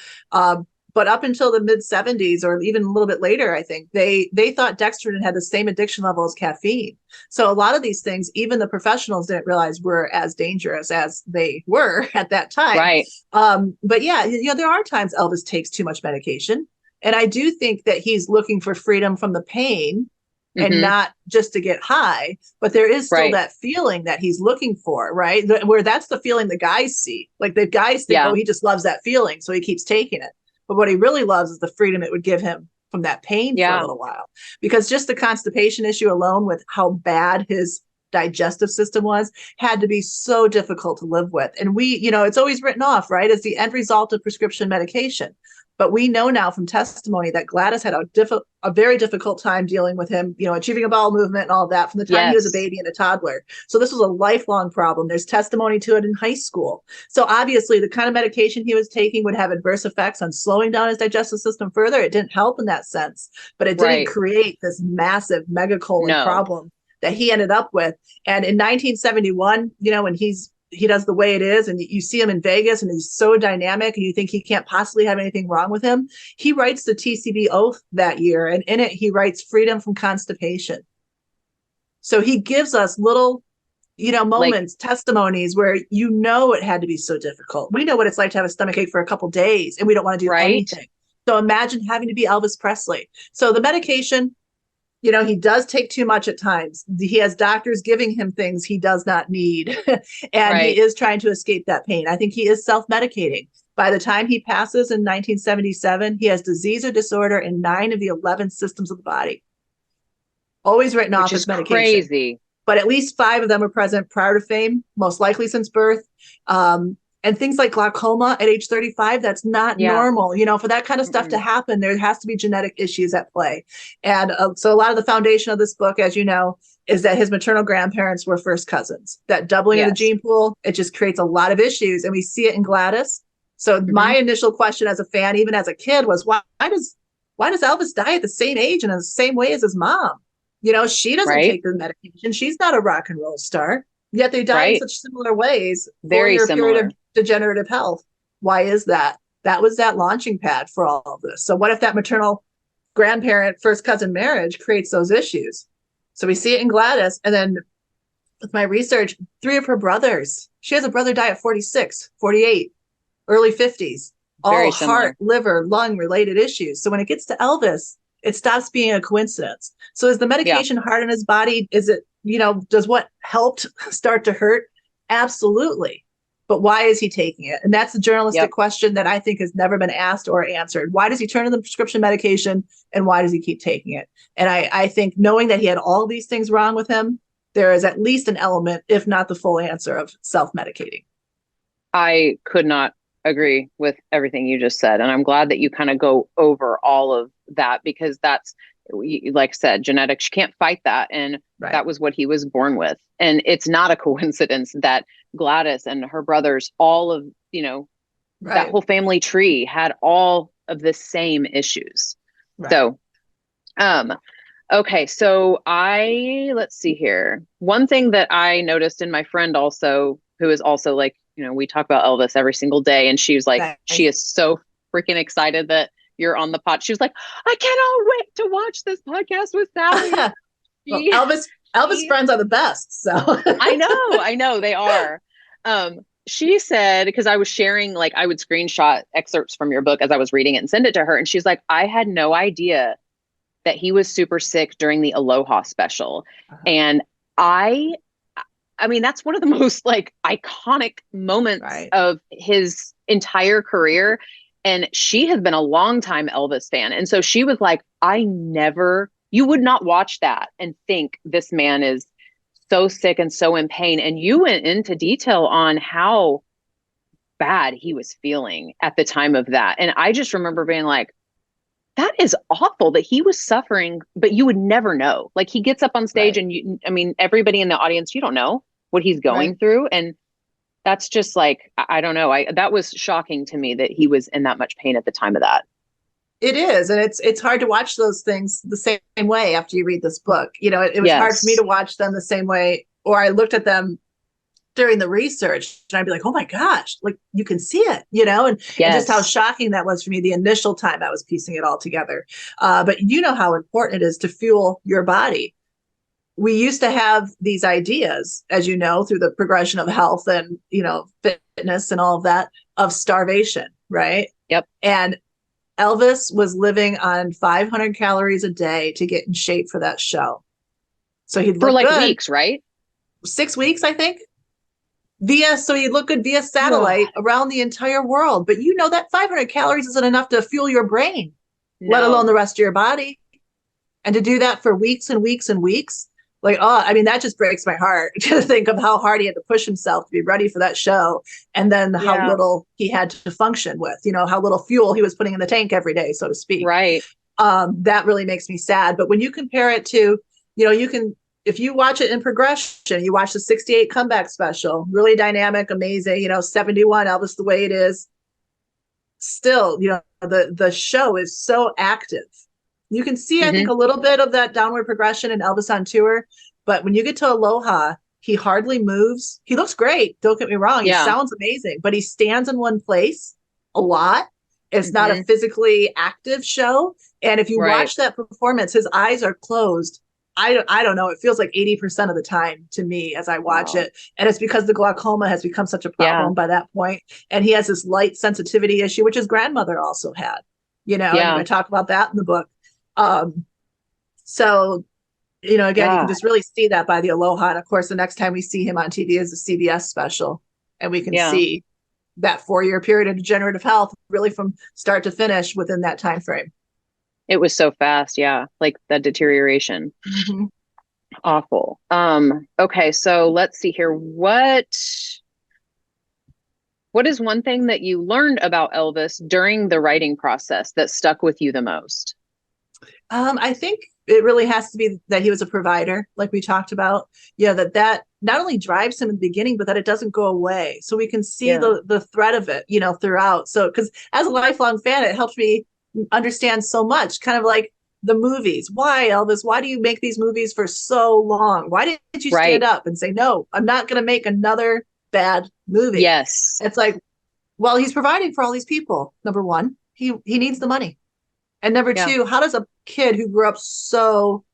But up until the mid 70s, or even a little bit later, I think they thought dextrin had the same addiction level as caffeine. So a lot of these things, even the professionals didn't realize were as dangerous as they were at that time. Right. But yeah, there are times Elvis takes too much medication. And I do think that he's looking for freedom from the pain and not just to get high, but there is still that feeling that he's looking for, right? Where that's the feeling the guys see. Like the guys think, oh, he just loves that feeling, so he keeps taking it. But what he really loves is the freedom it would give him from that pain for a little while. Because just the constipation issue alone, with how bad his digestive system was, had to be so difficult to live with. And it's always written off, right, as the end result of prescription medication. But we know now from testimony that Gladys had a very difficult time dealing with him, achieving a bowel movement and all of that from the time he was a baby and a toddler. So this was a lifelong problem. There's testimony to it in high school. So obviously the kind of medication he was taking would have adverse effects on slowing down his digestive system further. It didn't help in that sense, but it didn't create this massive megacolon problem that he ended up with. And in 1971, when he does The Way It Is, and you see him in Vegas and he's so dynamic and you think he can't possibly have anything wrong with him. He writes the TCB oath that year, and in it, he writes freedom from constipation. So he gives us little, moments, testimonies where it had to be so difficult. We know what it's like to have a stomachache for a couple of days and we don't want to do anything. So imagine having to be Elvis Presley. So the medication, he does take too much at times. He has doctors giving him things he does not need. And he is trying to escape that pain. I think he is self-medicating. By the time he passes in 1977, he has disease or disorder in 9 of the 11 systems of the body. Always written off as medication. Crazy. But at least 5 of them were present prior to fame, most likely since birth. And things like glaucoma at age 35, that's not normal. For that kind of stuff to happen, there has to be genetic issues at play. And so a lot of the foundation of this book, as you know, is that his maternal grandparents were first cousins. That doubling of the gene pool, it just creates a lot of issues. And we see it in Gladys. So my initial question as a fan, even as a kid, was why does Elvis die at the same age and in the same way as his mom? She doesn't take the medication. She's not a rock and roll star. Yet they die in such similar ways. Very similar. Period of degenerative health. Why is that? That was that launching pad for all of this. So what if that maternal grandparent first cousin marriage creates those issues? So we see it in Gladys. And then with my research, 3 of her brothers, she has a brother die at 46, 48, early 50s, all heart, liver, lung related issues. So when it gets to Elvis, it stops being a coincidence. So is the medication hard on his body? Is it, does what helped start to hurt? Absolutely. But why is he taking it? And that's the journalistic question that I think has never been asked or answered. Why does he turn to the prescription medication, and why does he keep taking it? And I think knowing that he had all these things wrong with him, there is at least an element, if not the full answer, of self-medicating. I could not agree with everything you just said. And I'm glad that you kind of go over all of that, because that's, like I said, genetics, you can't fight that. And that was what he was born with. And it's not a coincidence that Gladys and her brothers, all of, that whole family tree had all of the same issues. So, okay. So let's see here. One thing that I noticed in my friend also, who is also like, we talk about Elvis every single day, and she was like, she is so freaking excited that you're on the pod. She was like, I cannot wait to watch this podcast with Sally. Well, Elvis friends are the best. So I know they are. She said, because I was sharing, like, I would screenshot excerpts from your book as I was reading it and send it to her. And she's like, I had no idea that he was super sick during the Aloha special. And I mean, that's one of the most like iconic moments of his entire career. And she has been a longtime Elvis fan. And so she was like, you would not watch that and think this man is so sick and so in pain. And you went into detail on how bad he was feeling at the time of that. And I just remember being like, that is awful that he was suffering, but you would never know. Like, he gets up on stage and everybody in the audience, you don't know what he's going through. And that's just like, I don't know. That was shocking to me that he was in that much pain at the time of that. It is. And it's hard to watch those things the same way after you read this book. It was hard for me to watch them the same way, or I looked at them during the research, and I'd be like, oh my gosh, like you can see it, and just how shocking that was for me the initial time I was piecing it all together. But you know how important it is to fuel your body. We used to have these ideas, as you know, through the progression of health and, fitness and all of that, of starvation, right? Yep. And Elvis was living on 500 calories a day to get in shape for that show. So he'd look good. Weeks, right? 6 weeks, I think. So he'd look good via satellite around the entire world. But that 500 calories isn't enough to fuel your brain, let alone the rest of your body. And to do that for weeks and weeks and weeks, that just breaks my heart to think of how hard he had to push himself to be ready for that show. And then how little he had to function with, how little fuel he was putting in the tank every day, so to speak. Right. That really makes me sad. But when you compare it to, if you watch it in progression, you watch the 68 comeback special, really dynamic, amazing, 71, Elvis the Way It Is. Still, the show is so active. You can see, I think, a little bit of that downward progression in Elvis on Tour. But when you get to Aloha, he hardly moves. He looks great. Don't get me wrong. He sounds amazing. But he stands in one place a lot. It's not a physically active show. And if you watch that performance, his eyes are closed. I don't know. It feels like 80% of the time to me as I watch it. And it's because the glaucoma has become such a problem by that point. And he has this light sensitivity issue, which his grandmother also had. And I talk about that in the book. So, again, you can just really see that by the Aloha. And of course, the next time we see him on TV is the CBS special. And we can see that 4-year period of degenerative health really from start to finish within that time frame. It was so fast. Yeah. Like that deterioration. Awful. Okay. So let's see here. What is one thing that you learned about Elvis during the writing process that stuck with you the most? I think it really has to be that he was a provider, like we talked about. That not only drives him in the beginning, but that it doesn't go away. So we can see the thread of it, throughout. So, because as a lifelong fan, it helps me understand so much, kind of like the movies. Why, Elvis? Why do you make these movies for so long? Why did you stand up and say, no, I'm not going to make another bad movie? Yes. It's like, well, he's providing for all these people. Number one, he needs the money. And number two, how does a kid who grew up so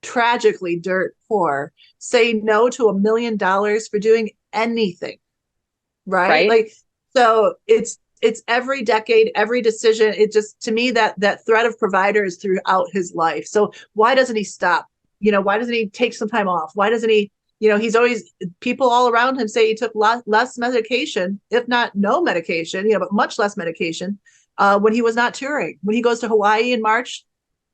tragically dirt poor say no to $1 million for doing anything? Right? Like, so it's every decade, every decision. It just, to me, that thread of provider is throughout his life. So why doesn't he stop? Why doesn't he take some time off? Why doesn't he, he's always, people all around him say he took less medication, if not no medication, but much less medication. When he was not touring, when he goes to Hawaii in March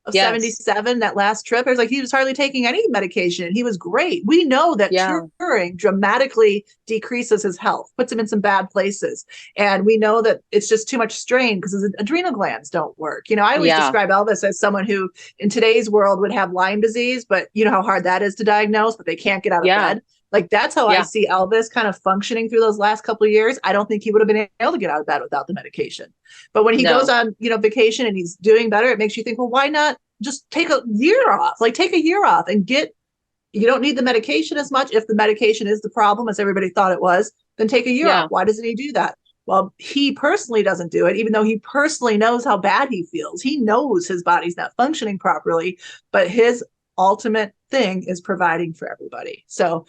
of 77, that last trip, it was like he was hardly taking any medication. And he was great. We know that touring dramatically decreases his health, puts him in some bad places. And we know that it's just too much strain because his adrenal glands don't work. I always describe Elvis as someone who in today's world would have Lyme disease, but you know how hard that is to diagnose, but they can't get out of bed. Like, that's how I see Elvis kind of functioning through those last couple of years. I don't think he would have been able to get out of bed without the medication. But when he goes on, vacation and he's doing better, it makes you think, well, why not just take a year off? Like, take a year off and you don't need the medication as much. If the medication is the problem, as everybody thought it was, then take a year off. Why doesn't he do that? Well, he personally doesn't do it, even though he personally knows how bad he feels. He knows his body's not functioning properly, but his ultimate thing is providing for everybody. So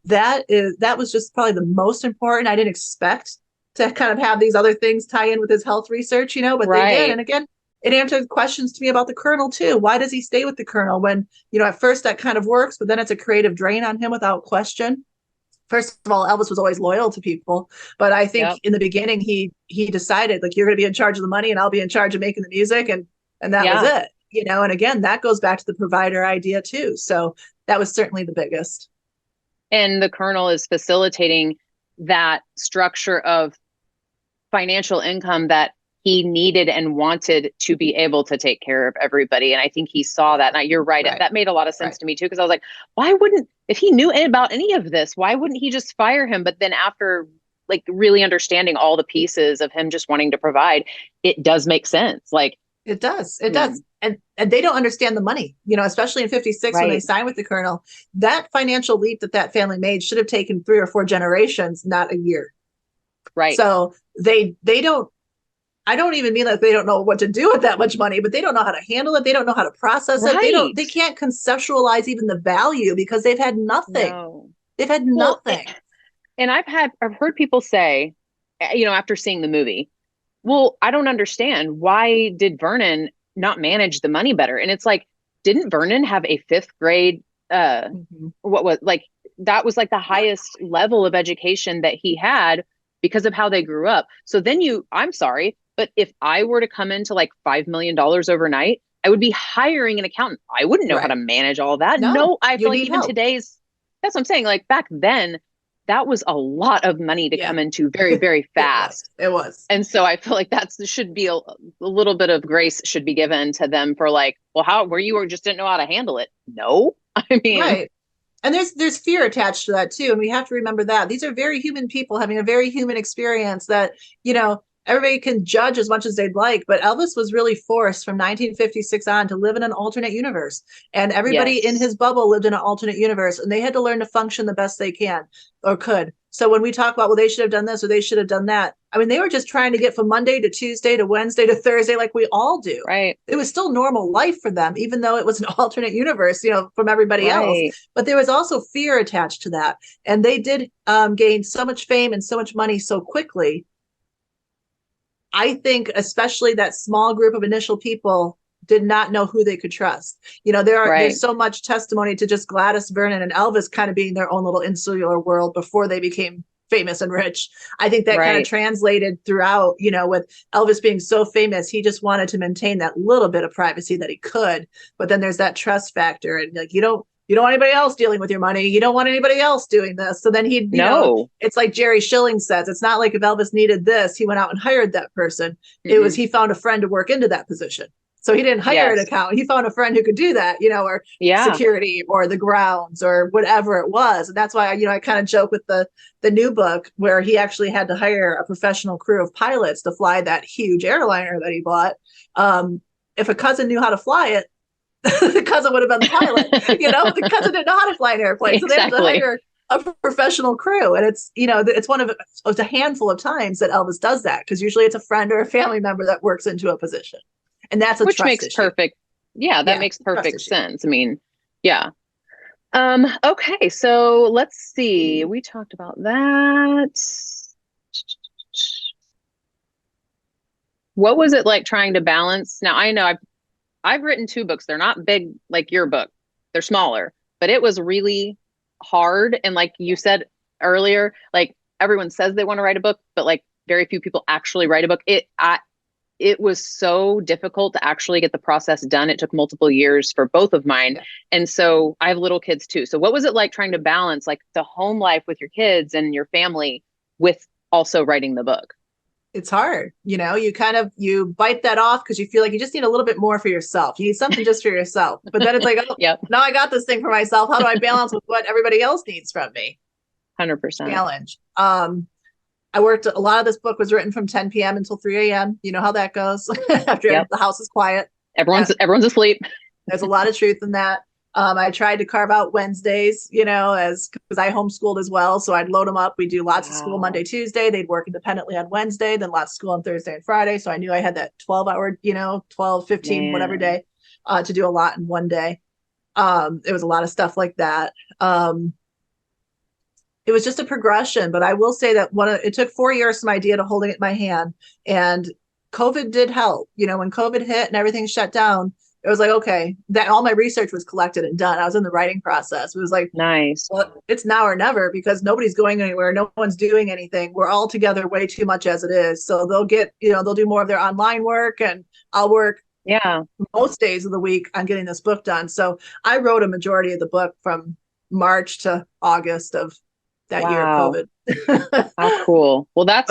that was just probably the most important. I didn't expect to kind of have these other things tie in with his health research, but they did. And again, it answered questions to me about the Colonel too. Why does he stay with the Colonel when, at first that kind of works, but then it's a creative drain on him without question. First of all, Elvis was always loyal to people, but I think in the beginning he decided, like, you're going to be in charge of the money and I'll be in charge of making the music, and that was it. And again, that goes back to the provider idea too. So that was certainly the biggest. And the Colonel is facilitating that structure of financial income that he needed and wanted to be able to take care of everybody. And I think he saw that. Now, you're right. That made a lot of sense to me too, because I was like, if he knew about any of this, why wouldn't he just fire him? But then after really understanding all the pieces of him just wanting to provide, it does make sense. Like, It does. It does. And they don't understand the money, especially in 56 when they signed with the colonel. That financial leap that family made should have taken 3 or 4 generations, not a year. Right. So they don't, I don't even mean that they don't know what to do with that much money, but they don't know how to handle it. They don't know how to process it. They can't conceptualize even the value because they've had nothing. No. They've had nothing. And I've heard people say, after seeing the movie, well, I don't understand. Why did Vernon not manage the money better? And it's like, didn't Vernon have a 5th grade, what was like, that was like the highest level of education that he had because of how they grew up. So then I'm sorry, but if I were to come into like $5 million overnight, I would be hiring an accountant. I wouldn't know how to manage all that. No, I feel like even today's, that's what I'm saying. Like back then, that was a lot of money to come into very, very fast. It was. And so I feel like that should be a little bit of grace should be given to them for like, well, where you just didn't know how to handle it. No, I mean, right. And there's fear attached to that too. And we have to remember that these are very human people having a very human experience that, everybody can judge as much as they'd like, but Elvis was really forced from 1956 on to live in an alternate universe. And everybody in his bubble lived in an alternate universe, and they had to learn to function the best they can or could. So when we talk about, well, they should have done this or they should have done that, I mean, they were just trying to get from Monday to Tuesday to Wednesday to Thursday like we all do. Right. It was still normal life for them, even though it was an alternate universe, from everybody else. But there was also fear attached to that. And they did gain so much fame and so much money so quickly. I think especially that small group of initial people did not know who they could trust. There's so much testimony to just Gladys, Vernon, and Elvis kind of being their own little insular world before they became famous and rich. I think that kind of translated throughout, with Elvis being so famous, he just wanted to maintain that little bit of privacy that he could. But then there's that trust factor, and like you don't want anybody else dealing with your money. You don't want anybody else doing this. So then he'd, it's like Jerry Schilling says, it's not like if Elvis needed this, he went out and hired that person. Mm-hmm. It was, he found a friend to work into that position. So he didn't hire an accountant. He found a friend who could do that, or security or the grounds or whatever it was. And that's why, I kind of joke with the new book where he actually had to hire a professional crew of pilots to fly that huge airliner that he bought. If a cousin knew how to fly it, the cousin would have been the pilot, the cousin didn't know how to fly an airplane. So they had to hire a professional crew. And it's, it's a handful of times that Elvis does that, because usually it's a friend or a family member that works into a position. And that's which makes issue. Perfect. Yeah, that makes perfect sense. I mean, yeah. Okay, so let's see. We talked about that. What was it like trying to balance? Now I know I've written 2 books. They're not big like your book. They're smaller, but it was really hard. And like you said earlier, like everyone says they want to write a book, but like very few people actually write a book. It was so difficult to actually get the process done. It took multiple years for both of mine. Yeah. And so I have little kids too. So what was it like trying to balance like the home life with your kids and your family with also writing the book? It's hard. You bite that off because you feel like you just need a little bit more for yourself. You need something just for yourself. But then it's like, now I got this thing for myself. How do I balance with what everybody else needs from me? 100% challenge. I worked, a lot of this book was written from 10 p.m. until 3 a.m. You know how that goes after the house is quiet. Everyone's asleep. There's a lot of truth in that. I tried to carve out Wednesdays, because I homeschooled as well. So I'd load them up. We do lots of school Monday, Tuesday. They'd work independently on Wednesday, then lots of school on Thursday and Friday. So I knew I had that 12-hour, 12, 15, whatever day to do a lot in one day. It was a lot of stuff like that. It was just a progression, but I will say that it took 4 years from idea to holding it in my hand, and COVID did help. When COVID hit and everything shut down, it was like, okay, that all my research was collected and done. I was in the writing process. It was like, nice. Well, it's now or never, because nobody's going anywhere. No one's doing anything. We're all together way too much as it is. So they'll get, they'll do more of their online work, and I'll work most days of the week on getting this book done. So I wrote a majority of the book from March to August of that year of COVID. How cool. Well, that's,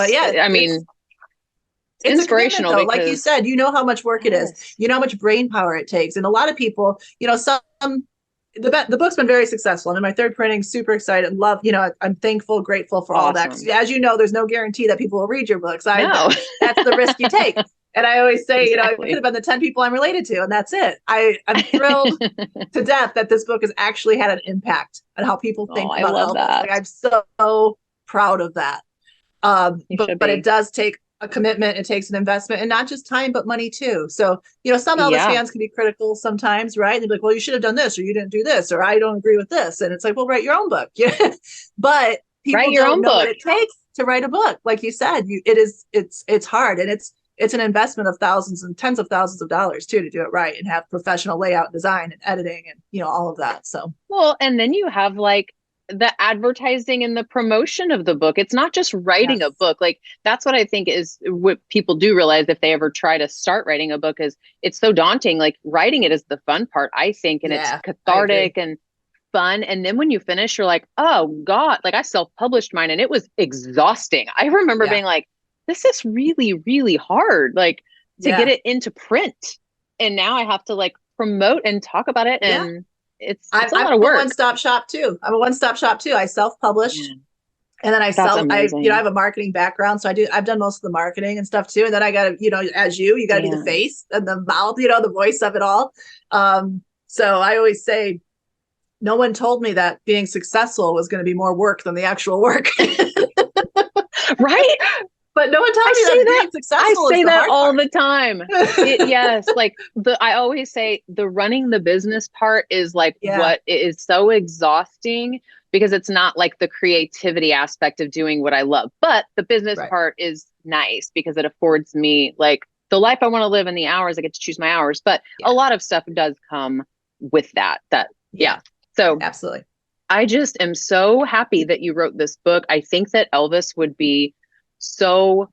it's inspirational. Because, like you said, how much work it is. You know how much brain power it takes. And a lot of people, the book's been very successful. I'm in my 3rd printing, super excited, love, I'm thankful, grateful for all that. 'Cause as you know, there's no guarantee that people will read your books. That's the risk you take. And I always say, exactly. you know, it could have been the 10 people I'm related to, and that's it. I'm thrilled to death that this book has actually had an impact on how people think about Elvis. That. Like, I'm so proud of that. But it does take a commitment. It takes an investment, and not just time, but money too. So, you know, some Elvis fans can be critical sometimes, right? They'd be like, well, you should have done this, or you didn't do this, or I don't agree with this. And it's like, well, write your own book. Yeah. But people don't know what it takes to write a book. Like you said, it's hard, and it's an investment of thousands and tens of thousands of dollars too, to do it right and have professional layout, design, and editing, and, you know, all of that. So, well, and then you have like the advertising and the promotion of the book. It's not just writing a book. Like, that's what I think is what people do realize if they ever try to start writing a book, is it's so daunting. Like, writing it is the fun part, I think, and it's cathartic and fun. And then when you finish, you're like, oh God, like, I self-published mine and it was exhausting. I remember being like, this is really, really hard, like, to get it into print. And now I have to like promote and talk about it. And it's a lot of work. I'm a one-stop shop too. I self-published. And then I have a marketing background. So I've done most of the marketing and stuff too. And then I got to, you know, as you got to be the face and the mouth, you know, the voice of it all. So I always say, no one told me that being successful was going to be more work than the actual work. Right. But no one told me that being successful. I say that all the time. Yes. Like, I always say the running the business part is like what is so exhausting, because it's not like the creativity aspect of doing what I love, but the business part is nice because it affords me like the life I want to live and the hours I get to choose my hours. But a lot of stuff does come with that. So absolutely. I just am so happy that you wrote this book. I think that Elvis would be so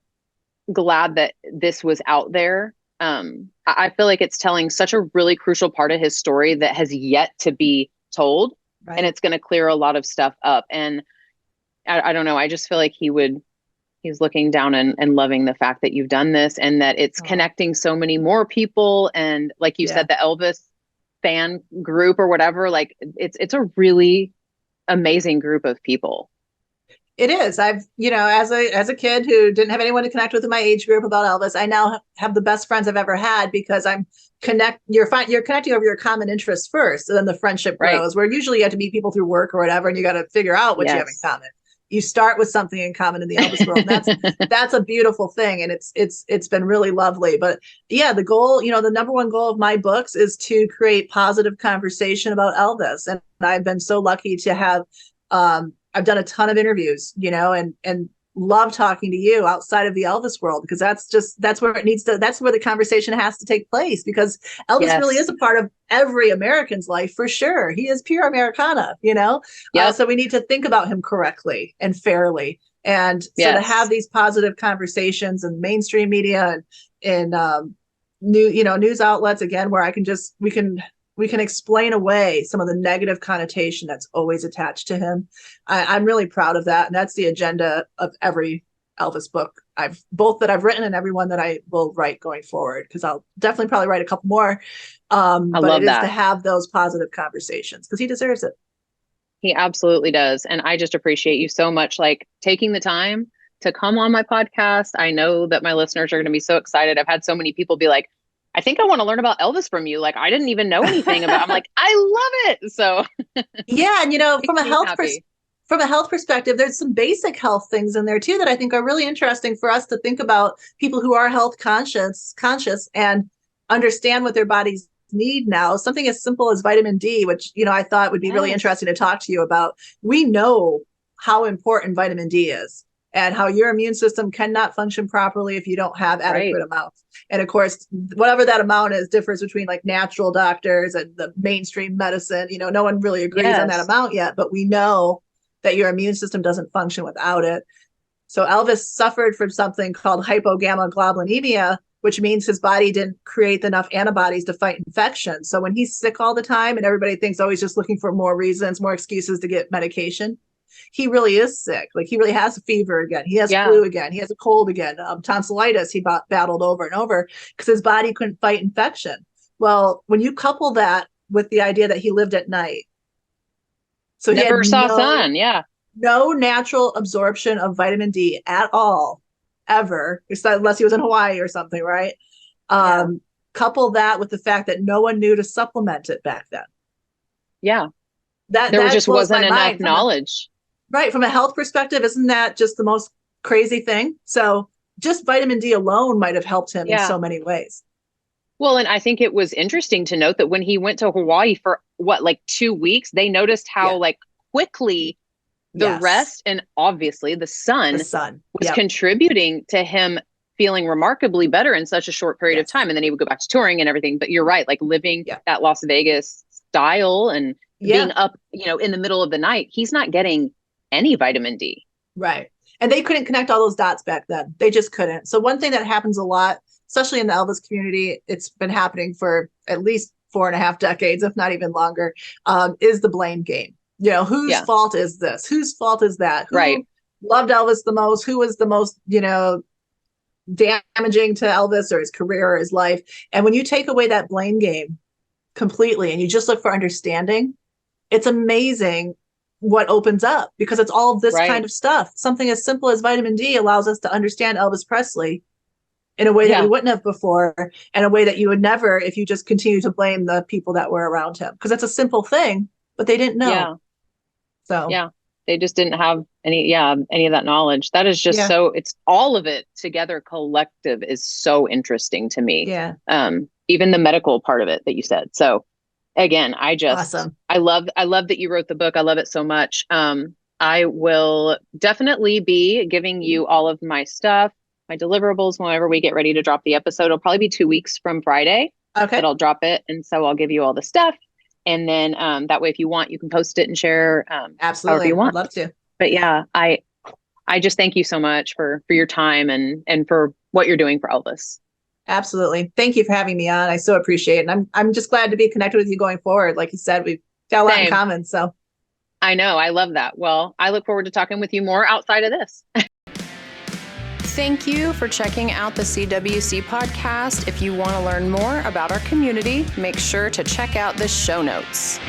glad that this was out there. I feel like it's telling such a really crucial part of his story that has yet to be told. And it's going to clear a lot of stuff up. And I don't know. I just feel like he's looking down and loving the fact that you've done this, and that it's connecting so many more people. And like you said, the Elvis fan group or whatever, like it's a really amazing group of people. It is. I've, you know, as a kid who didn't have anyone to connect with in my age group about Elvis, I now have the best friends I've ever had, because you're connecting over your common interests first, and then the friendship grows. Where usually you have to meet people through work or whatever, and you got to figure out what you have in common. You start with something in common in the Elvis world. And that's a beautiful thing, and it's been really lovely. But the goal, you know, the number one goal of my books is to create positive conversation about Elvis, and I've been so lucky to have. I've done a ton of interviews, you know, and love talking to you outside of the Elvis world, because that's where the conversation has to take place, because Elvis really is a part of every American's life, for sure. He is pure Americana, you know? So we need to think about him correctly and fairly. And so to have these positive conversations in mainstream media and news outlets, again, where we can explain away some of the negative connotation that's always attached to him. I'm really proud of that. And that's the agenda of every Elvis book I've written, and every one that I will write going forward, because I'll definitely probably write a couple more. But it is to have those positive conversations, because he deserves it. He absolutely does. And I just appreciate you so much, like, taking the time to come on my podcast. I know that my listeners are going to be so excited. I've had so many people be like, I think I want to learn about Elvis from you. Like, I didn't even know anything about. I'm like, I love it. So and you know, from a health perspective, there's some basic health things in there too that I think are really interesting for us to think about. People who are health conscious and understand what their bodies need now. Something as simple as vitamin D, which, you know, I thought would be really interesting to talk to you about. We know how important vitamin D is, and how your immune system cannot function properly if you don't have adequate amounts. And of course, whatever that amount is differs between like natural doctors and the mainstream medicine. You know, no one really agrees on that amount yet, but we know that your immune system doesn't function without it. So Elvis suffered from something called hypogammaglobulinemia, which means his body didn't create enough antibodies to fight infection. So when he's sick all the time and everybody thinks, oh, he's just looking for more reasons, more excuses to get medication, he really is sick. Like, he really has a fever again. He has flu again. He has a cold again. Tonsillitis he battled over and over because his body couldn't fight infection. Well, when you couple that with the idea that he lived at night, so he never saw sun, no natural absorption of vitamin D at all, ever, unless he was in Hawaii or something, right? Couple that with the fact that no one knew to supplement it back then. Yeah. That just wasn't enough knowledge. Right. From a health perspective, isn't that just the most crazy thing? So just vitamin D alone might have helped him in so many ways. Well, and I think it was interesting to note that when he went to Hawaii for 2 weeks, they noticed how quickly the rest and obviously the sun was contributing to him feeling remarkably better in such a short period of time. And then he would go back to touring and everything. But you're right, like living that Las Vegas style and being up, in the middle of the night, he's not getting any vitamin D. Right. And they couldn't connect all those dots back then. They just couldn't. So one thing that happens a lot, especially in the Elvis community, it's been happening for at least 4.5 decades, if not even longer, is the blame game. Whose fault is this? Whose fault is that? Who loved Elvis the most? Who was the most, damaging to Elvis or his career or his life? And when you take away that blame game completely and you just look for understanding, it's amazing what opens up, because it's all this kind of stuff. Something as simple as vitamin D allows us to understand Elvis Presley in a way that we wouldn't have before, and a way that you would never if you just continue to blame the people that were around him, because it's a simple thing, but they didn't know. So they just didn't have any of that knowledge. That is just so, it's all of it together collective is so interesting to me. Even the medical part of it that you said. So again, awesome. I love that you wrote the book. I love it so much. I will definitely be giving you all of my stuff, my deliverables, whenever we get ready to drop the episode. It'll probably be 2 weeks from Friday that I'll drop it. And so I'll give you all the stuff. And then that way, if you want, you can post it and share absolutely however you want. I'd love to. But I just thank you so much for your time and for what you're doing for Elvis. Absolutely. Thank you for having me on. I so appreciate it. And I'm just glad to be connected with you going forward. Like you said, we've got a lot in common. So I know. I love that. Well, I look forward to talking with you more outside of this. Thank you for checking out the CWC podcast. If you want to learn more about our community, make sure to check out the show notes.